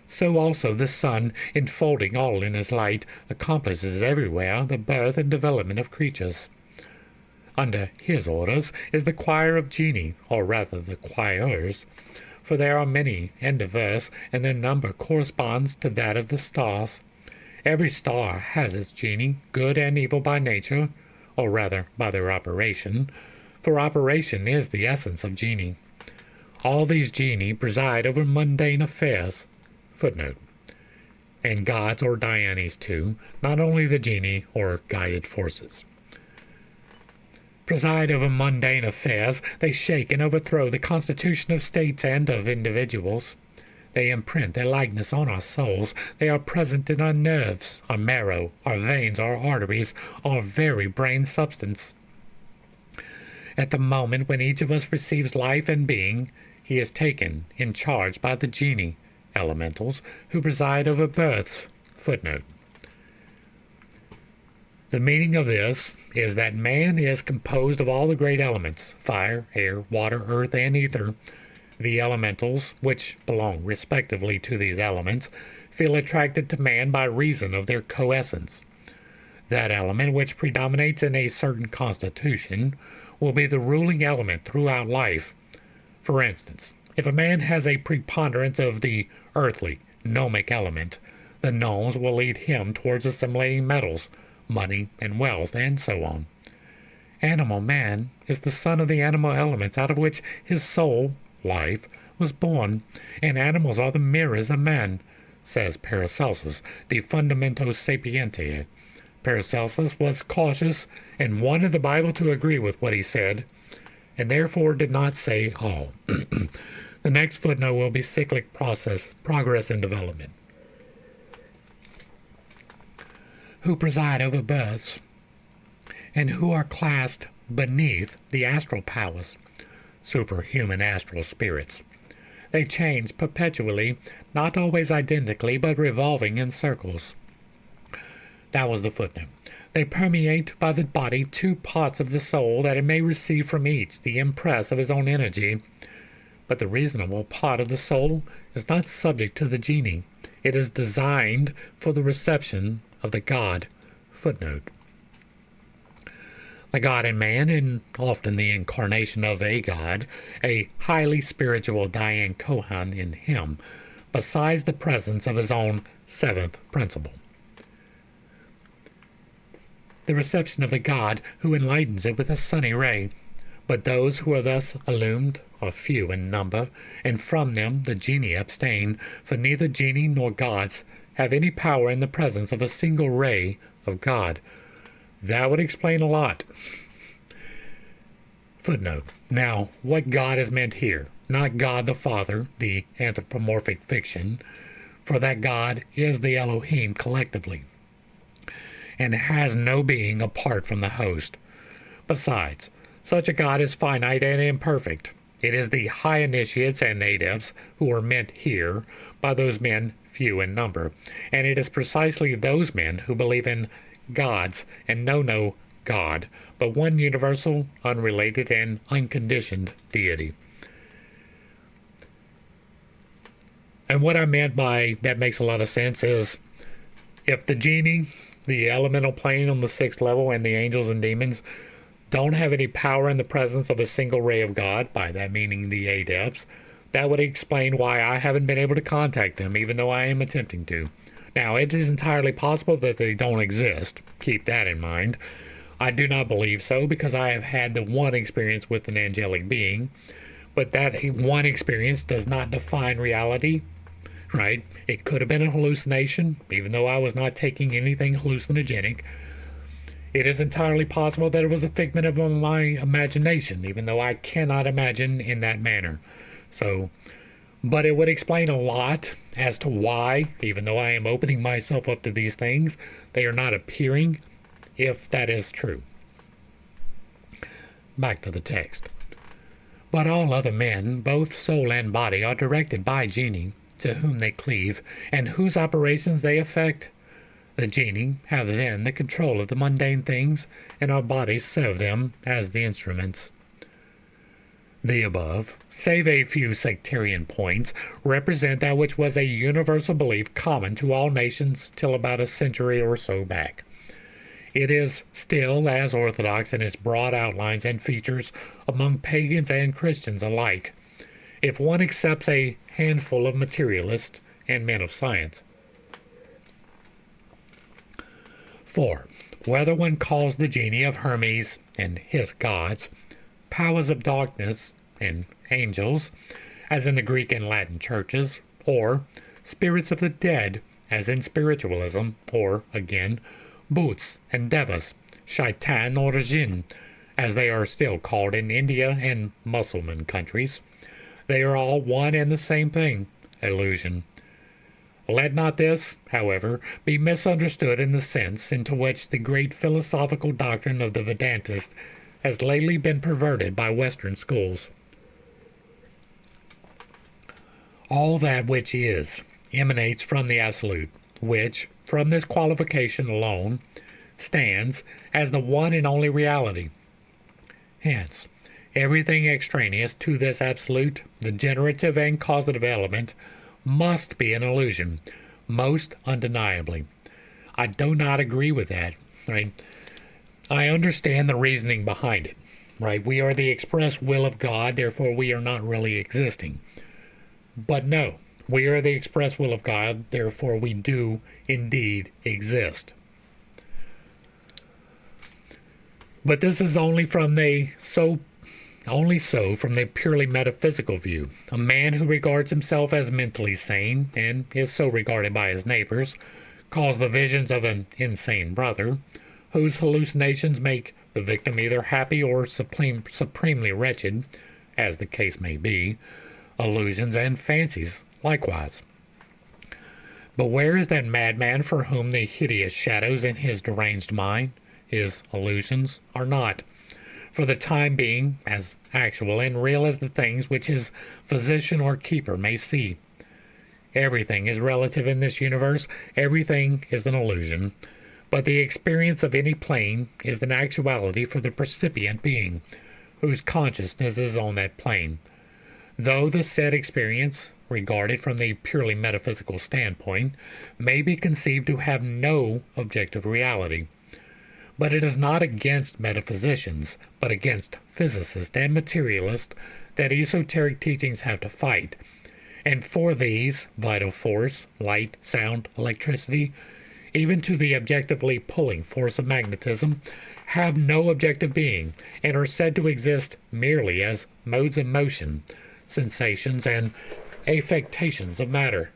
so also the sun, enfolding all in his light, accomplishes everywhere the birth and development of creatures. Under his orders is the choir of genii, or rather the choirs, for there are many and diverse, and their number corresponds to that of the stars. Every star has its genii, good and evil by nature, or rather by their operation, for operation is the essence of genii. All these genii preside over mundane affairs. Footnote. And gods or deities too, not only the genii or guided forces. Preside over mundane affairs, they shake and overthrow the constitution of states and of individuals. They imprint their likeness on our souls. They are present in our nerves, our marrow, our veins, our arteries, our very brain substance. At the moment when each of us receives life and being, he is taken in charge by the genii, elementals, who preside over births. Footnote. The meaning of this is that man is composed of all the great elements, fire, air, water, earth, and ether. The elementals, which belong respectively to these elements, feel attracted to man by reason of their coessence. That element which predominates in a certain constitution will be the ruling element throughout life. For instance, if a man has a preponderance of the earthly, gnomic element, the gnomes will lead him towards assimilating metals, money, and wealth, and so on. Animal man is the son of the animal elements out of which his soul, life, was born, and animals are the mirrors of man, says Paracelsus, De Fundamento Sapientiae. Paracelsus was cautious and wanted the Bible to agree with what he said, and therefore did not say all. The next footnote will be cyclic progress and development. Who preside over births, and who are classed beneath the astral powers, superhuman astral spirits. They change perpetually, not always identically, but revolving in circles. That was the footnote. They permeate by the body 2 parts of the soul, that it may receive from each the impress of his own energy. But the reasonable part of the soul is not subject to the genii. It is designed for the reception of the God. Footnote. The God in man, and often the incarnation of a God, a highly spiritual Dayan Kohan in him, besides the presence of his own 7th principle. The reception of the God who enlightens it with a sunny ray. But those who are thus illumined are few in number, and from them the genii abstain, for neither genii nor gods have any power in the presence of a single ray of God. That would explain a lot. Footnote. Now, what God is meant here? Not God the Father, the anthropomorphic fiction, for that God is the Elohim collectively, and has no being apart from the host. Besides, such a God is finite and imperfect. It is the high initiates and adepts who are meant here by those men few in number, and it is precisely those men who believe in gods and know no God, but one universal, unrelated, and unconditioned deity. And what I meant by that makes a lot of sense is if the genie, the elemental plane on the 6th level, and the angels and demons don't have any power in the presence of a single ray of God, by that meaning the adepts, that would explain why I haven't been able to contact them, even though I am attempting to. Now, it is entirely possible that they don't exist. Keep that in mind. I do not believe so, because I have had the one experience with an angelic being, but that one experience does not define reality, right? It could have been a hallucination, even though I was not taking anything hallucinogenic. It is entirely possible that it was a figment of my imagination, even though I cannot imagine in that manner. So, but it would explain a lot as to why, even though I am opening myself up to these things, they are not appearing, if that is true. Back to the text. But all other men, both soul and body, are directed by genii, to whom they cleave, and whose operations they effect. The genii have then the control of the mundane things, and our bodies serve them as the instruments. The above, save a few sectarian points, represent that which was a universal belief common to all nations till about a century or so back. It is still as orthodox in its broad outlines and features among pagans and Christians alike, if one accepts a handful of materialists and men of science. For, whether one calls the genii of Hermes and his gods powers of darkness and angels, as in the Greek and Latin churches, or spirits of the dead, as in spiritualism, or, again, bhuts and devas, shaitan or jinn, as they are still called in India and Mussulman countries, they are all one and the same thing, illusion. Let not this, however, be misunderstood in the sense into which the great philosophical doctrine of the Vedantists has lately been perverted by Western schools. All that which is emanates from the Absolute, which, from this qualification alone, stands as the one and only reality. Hence, everything extraneous to this Absolute, the generative and causative element, must be an illusion, most undeniably. I do not agree with that, right? I understand the reasoning behind it, right? We are the express will of God, therefore we are not really existing. But no, we are the express will of God, therefore we do indeed exist. But this is only from the from the purely metaphysical view. A man who regards himself as mentally sane, and is so regarded by his neighbors, calls the visions of an insane brother, whose hallucinations make the victim either happy or supremely wretched, as the case may be, illusions and fancies likewise. But where is that madman for whom the hideous shadows in his deranged mind, his illusions, are not, for the time being, as actual and real as the things which his physician or keeper may see? Everything is relative in this universe, everything is an illusion, but the experience of any plane is an actuality for the percipient being, whose consciousness is on that plane. Though the said experience, regarded from the purely metaphysical standpoint, may be conceived to have no objective reality. But it is not against metaphysicians, but against physicists and materialists that esoteric teachings have to fight. And for these, vital force, light, sound, electricity, even to the objectively pulling force of magnetism, have no objective being, and are said to exist merely as modes of motion, sensations, and affectations of matter.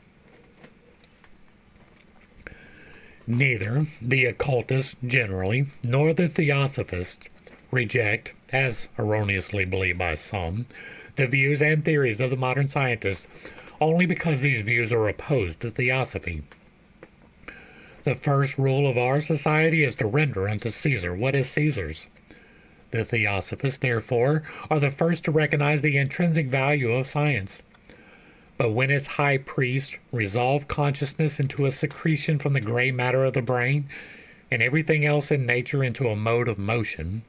Neither the occultists generally, nor the theosophists reject, as erroneously believed by some, the views and theories of the modern scientists, only because these views are opposed to theosophy. The first rule of our society is to render unto Caesar what is Caesar's. The Theosophists, therefore, are the first to recognize the intrinsic value of science. But when its high priests resolve consciousness into a secretion from the gray matter of the brain, and everything else in nature into a mode of motion,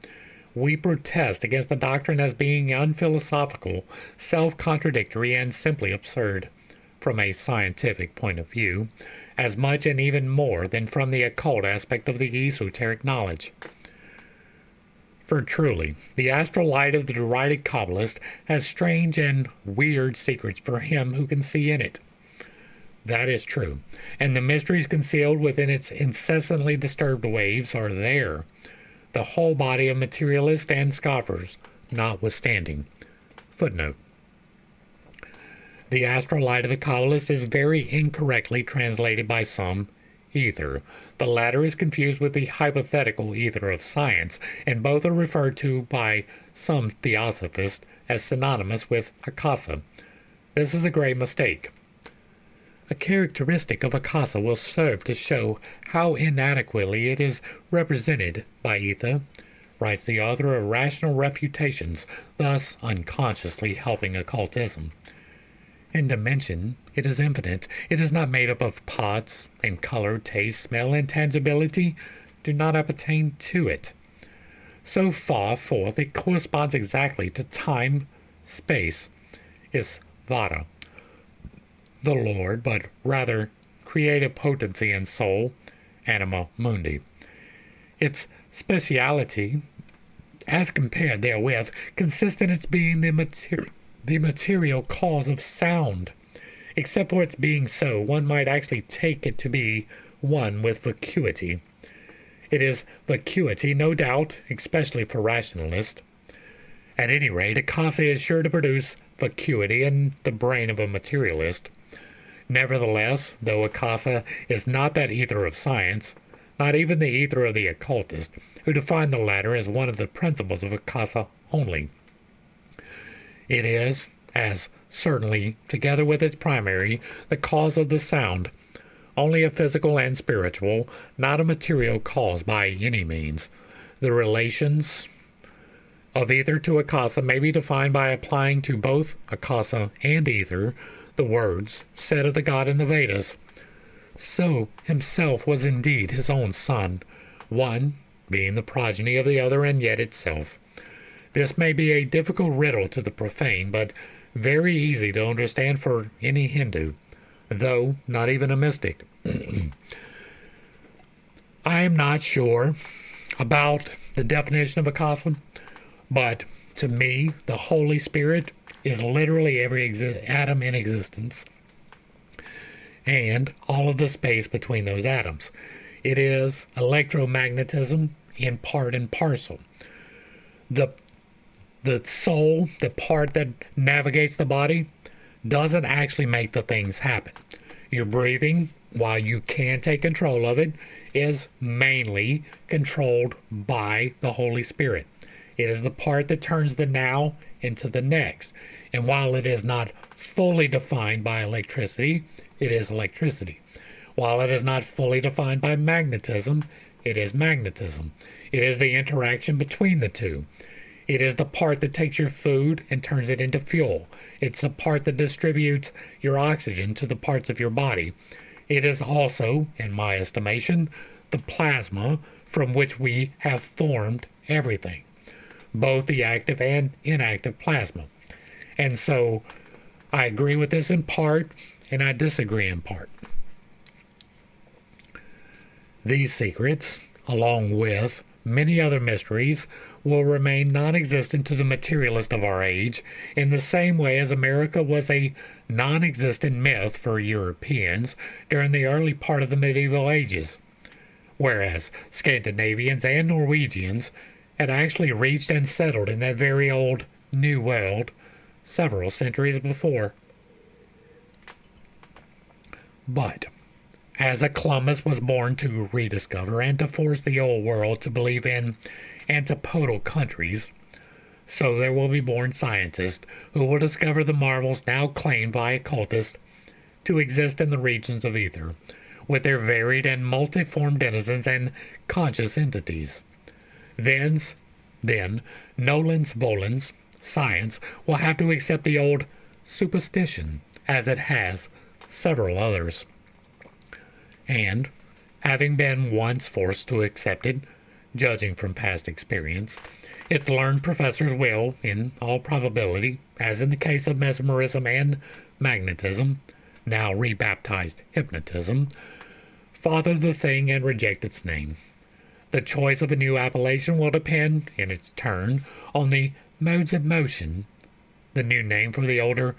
we protest against the doctrine as being unphilosophical, self-contradictory, and simply absurd, from a scientific point of view, as much and even more than from the occult aspect of the esoteric knowledge. For truly, the astral light of the derided Kabbalist has strange and weird secrets for him who can see in it. That is true, and the mysteries concealed within its incessantly disturbed waves are there, the whole body of materialists and scoffers notwithstanding. Footnote. The astral light of the Kabbalist is very incorrectly translated by some ether. The latter is confused with the hypothetical ether of science, and both are referred to by some Theosophists as synonymous with Akasa. This is a great mistake. A characteristic of Akasa will serve to show how inadequately it is represented by ether, writes the author of Rational Refutations, thus unconsciously helping occultism. In dimension, it is infinite. It is not made up of parts, and color, taste, smell, and tangibility do not appertain to it. So far forth, it corresponds exactly to time, space, is Vata, the Lord, but rather creative potency and soul, anima mundi. Its speciality, as compared therewith, consists in its being the material cause of sound. Except for its being so, one might actually take it to be one with vacuity. It is vacuity, no doubt, especially for rationalists. At any rate, Akasa is sure to produce vacuity in the brain of a materialist. Nevertheless, though Akasa is not that ether of science, not even the ether of the occultist, who define the latter as one of the principles of Akasa only, it is, as certainly, together with its primary, the cause of the sound, only a physical and spiritual, not a material cause by any means. The relations of ether to Akasa may be defined by applying to both Akasa and ether the words said of the god in the Vedas. So himself was indeed his own son, one being the progeny of the other and yet itself. This may be a difficult riddle to the profane, but very easy to understand for any Hindu, though not even a mystic. I am not sure about the definition of Akasa, but to me, the Holy Spirit is literally every atom in existence, and all of the space between those atoms. It is electromagnetism in part and parcel. The soul, the part that navigates the body, doesn't actually make the things happen. Your breathing, while you can take control of it, is mainly controlled by the Holy Spirit. It is the part that turns the now into the next. And while it is not fully defined by electricity, it is electricity. While it is not fully defined by magnetism, it is magnetism. It is the interaction between the two. It is the part that takes your food and turns it into fuel. It's the part that distributes your oxygen to the parts of your body. It is also, in my estimation, the plasma from which we have formed everything, both the active and inactive plasma. And so I agree with this in part, and I disagree in part. These secrets, along with many other mysteries, will remain non-existent to the materialist of our age, in the same way as America was a non-existent myth for Europeans during the early part of the medieval ages, whereas Scandinavians and Norwegians had actually reached and settled in that very old New World several centuries before. But as a Columbus was born to rediscover and to force the old world to believe in antipodal countries, so there will be born scientists who will discover the marvels now claimed by occultists to exist in the regions of ether, with their varied and multiform denizens and conscious entities. Thence, then nolens volens science will have to accept the old superstition, as it has several others. And, having been once forced to accept it, judging from past experience, its learned professors will, in all probability, as in the case of mesmerism and magnetism, now rebaptized hypnotism, father the thing and reject its name. The choice of a new appellation will depend, in its turn, on the modes of motion, the new name for the older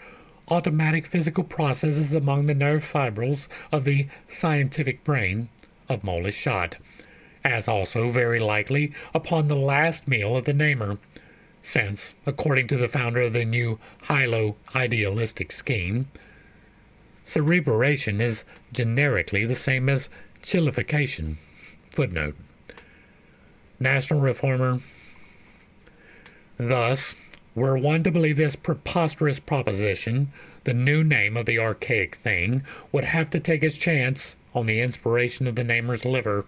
automatic physical processes among the nerve fibrils of the scientific brain of Moll shot, as also very likely upon the last meal of the namer, since, according to the founder of the new hylo-idealistic scheme, cerebration is generically the same as chilification. Footnote. National Reformer. Thus, were one to believe this preposterous proposition, the new name of the archaic thing would have to take its chance on the inspiration of the namer's liver,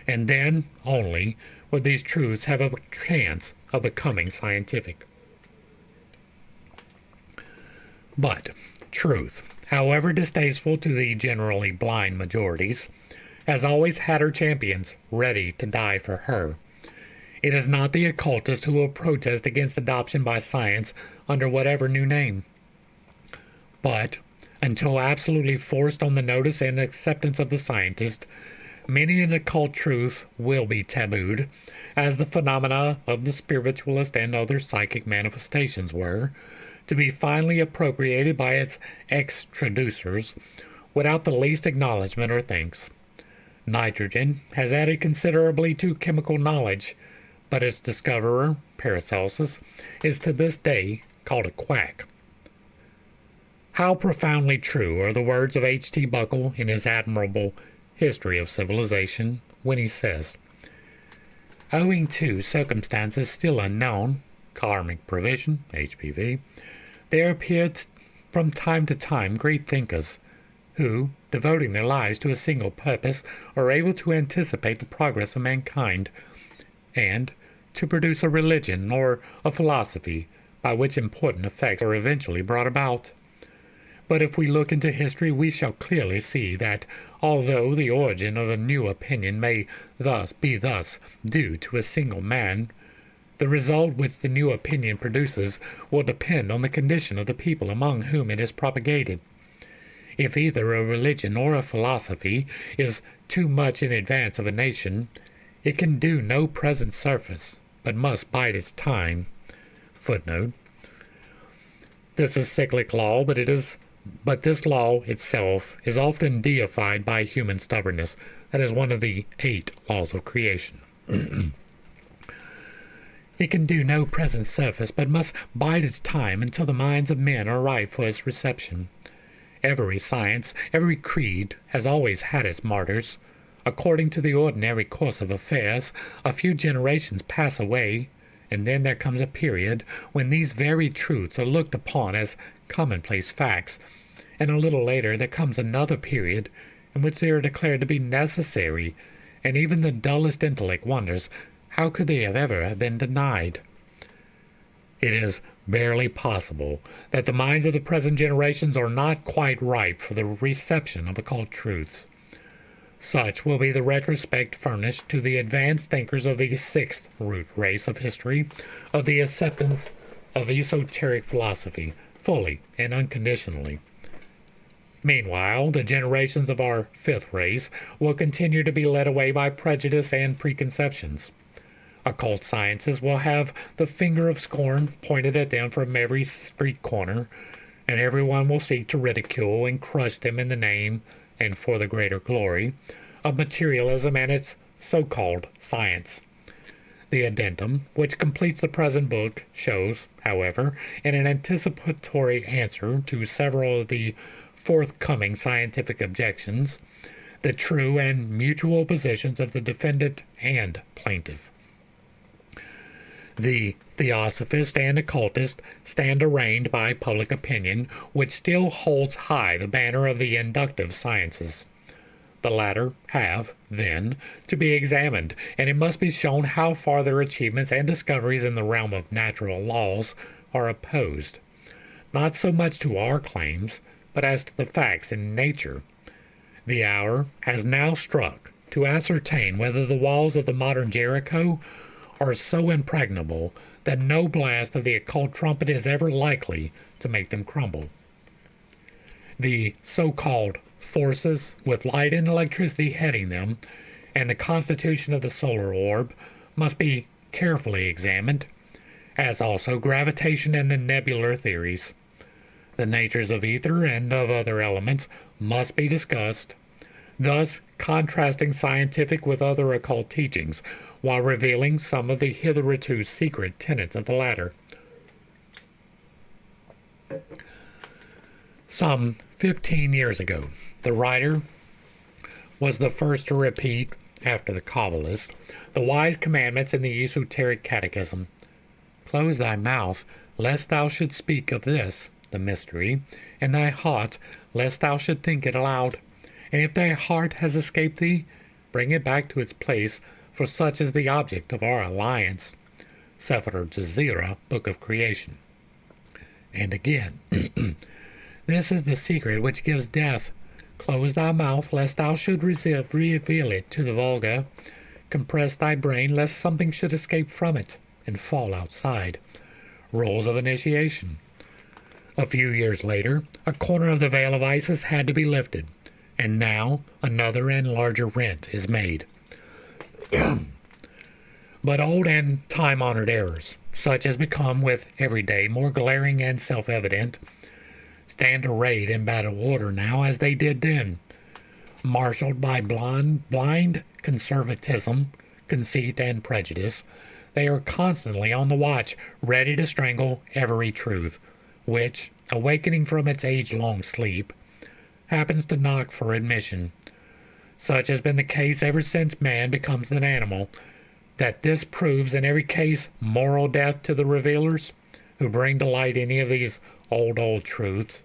and then only would these truths have a chance of becoming scientific. But truth, however distasteful to the generally blind majorities, has always had her champions ready to die for her. It is not the occultist who will protest against adoption by science under whatever new name. But, until absolutely forced on the notice and acceptance of the scientist, many an occult truth will be tabooed, as the phenomena of the spiritualist and other psychic manifestations were, to be finally appropriated by its ex-traducers without the least acknowledgment or thanks. Nitrogen has added considerably to chemical knowledge, but its discoverer, Paracelsus, is to this day called a quack. How profoundly true are the words of H.T. Buckle in his admirable History of Civilization, when he says, "Owing to circumstances still unknown, karmic provision, HPV, there appeared from time to time great thinkers, who, devoting their lives to a single purpose, are able to anticipate the progress of mankind, and to produce a religion or a philosophy by which important effects are eventually brought about. But if we look into history, we shall clearly see that, although the origin of a new opinion may thus be due to a single man, the result which the new opinion produces will depend on the condition of the people among whom it is propagated. If either a religion or a philosophy is too much in advance of a nation, it can do no present service, but must bide its time." Footnote. This is cyclic law, but this law itself is often deified by human stubbornness. That is one of the 8 laws of creation. It can do no present service, but must bide its time until the minds of men are ripe for its reception. Every science, every creed, has always had its martyrs. According to the ordinary course of affairs, a few generations pass away, and then there comes a period when these very truths are looked upon as commonplace facts, and a little later there comes another period in which they are declared to be necessary, and even the dullest intellect wonders how could they have ever been denied. It is barely possible that the minds of the present generations are not quite ripe for the reception of occult truths. Such will be the retrospect furnished to the advanced thinkers of the 6th root race of history of the acceptance of esoteric philosophy, fully and unconditionally. Meanwhile, the generations of our 5th race will continue to be led away by prejudice and preconceptions. Occult sciences will have the finger of scorn pointed at them from every street corner, and everyone will seek to ridicule and crush them in the name, and for the greater glory, of materialism and its so-called science. The addendum, which completes the present book, shows, however, in an anticipatory answer to several of the forthcoming scientific objections, the true and mutual positions of the defendant and plaintiff. The theosophist and occultist stand arraigned by public opinion, which still holds high the banner of the inductive sciences. The latter have, then, to be examined, and it must be shown how far their achievements and discoveries in the realm of natural laws are opposed, not so much to our claims, but as to the facts in nature. The hour has now struck to ascertain whether the walls of the modern Jericho are so impregnable that no blast of the occult trumpet is ever likely to make them crumble. The so-called forces with light and electricity heading them, and the constitution of the solar orb must be carefully examined, as also gravitation and the nebular theories. The natures of ether and of other elements must be discussed, thus contrasting scientific with other occult teachings, while revealing some of the hitherto secret tenets of the latter. Some 15 years ago, the writer was the first to repeat, after the Kabbalists, the wise commandments in the Esoteric Catechism. Close thy mouth, lest thou shouldst speak of this, the mystery, and thy heart, lest thou should think it aloud. And if thy heart has escaped thee, bring it back to its place, for such is the object of our alliance. Sefer Jazira, Book of Creation. And again, this is the secret which gives death. Close thy mouth, lest thou should reveal it to the vulgar. Compress thy brain, lest something should escape from it and fall outside. Rules of initiation. A few years later, a corner of the veil of Isis had to be lifted, and now another and larger rent is made. But old and time-honored errors, such as become with every day more glaring and self-evident, stand arrayed in battle order now as they did then, marshaled by blind conservatism, conceit, and prejudice. They are constantly on the watch, ready to strangle every truth, which, awakening from its age-long sleep, happens to knock for admission. Such has been the case ever since man becomes an animal. That this proves in every case moral death to the revealers, who bring to light any of these old truths,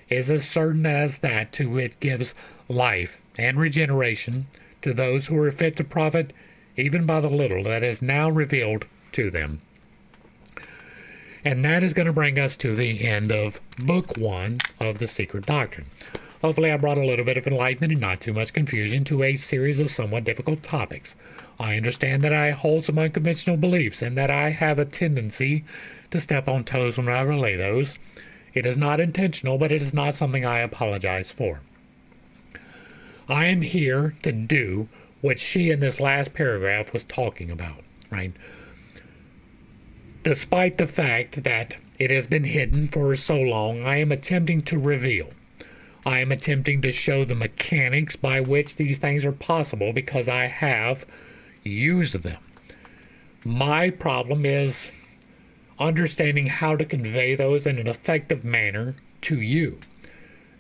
is as certain as that to it gives life and regeneration to those who are fit to profit even by the little that is now revealed to them. And that is going to bring us to the end of Book 1 of the Secret Doctrine. Hopefully I brought a little bit of enlightenment and not too much confusion to a series of somewhat difficult topics. I understand that I hold some unconventional beliefs and that I have a tendency to step on toes when I relay those. It is not intentional, but it is not something I apologize for. I am here to do what she in this last paragraph was talking about, right? Despite the fact that it has been hidden for so long, I am attempting to reveal. I am attempting to show the mechanics by which these things are possible because I have used them. My problem is understanding how to convey those in an effective manner to you.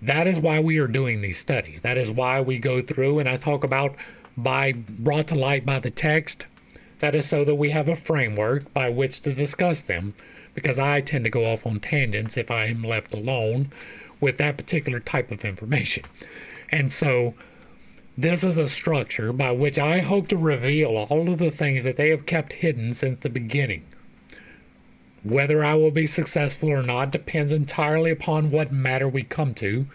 That is why we are doing these studies. That is why we go through and I talk about brought to light by the text. That is so that we have a framework by which to discuss them, because I tend to go off on tangents if I am left alone with that particular type of information. And so this is a structure by which I hope to reveal all of the things that they have kept hidden since the beginning. Whether I will be successful or not depends entirely upon what matter we come to.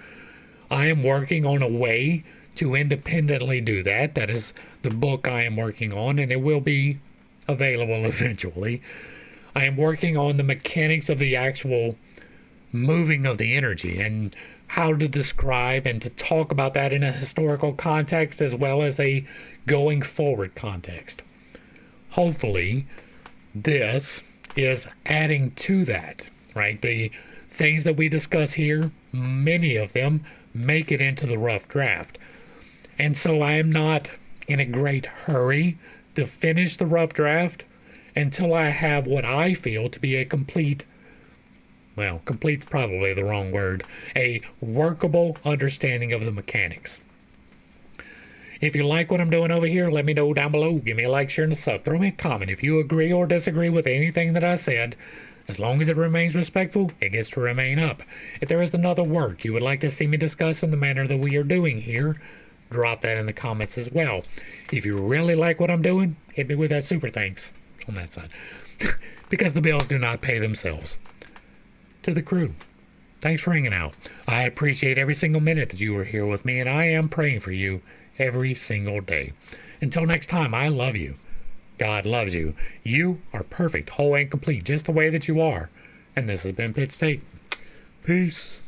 I am working on a way to independently do that. That is the book I am working on, and it will be available eventually. I am working on the mechanics of the actual moving of the energy and how to describe and to talk about that in a historical context as well as a going forward context. Hopefully, this is adding to that, right? The things that we discuss here, many of them make it into the rough draft. And so I am not in a great hurry to finish the rough draft until I have what I feel to be a complete's probably the wrong word, a workable understanding of the mechanics. If you like what I'm doing over here, let me know down below. Give me a like, share, and a sub. Throw me a comment if you agree or disagree with anything that I said. As long as it remains respectful, it gets to remain up. If there is another work you would like to see me discuss in the manner that we are doing here, drop that in the comments as well. If you really like what I'm doing, hit me with that super thanks on that side. Because the bills do not pay themselves. To the crew, thanks for hanging out. I appreciate every single minute that you were here with me, and I am praying for you every single day. Until next time, I love you. God loves you. You are perfect, whole, and complete, just the way that you are. And this has been Pit State. Peace.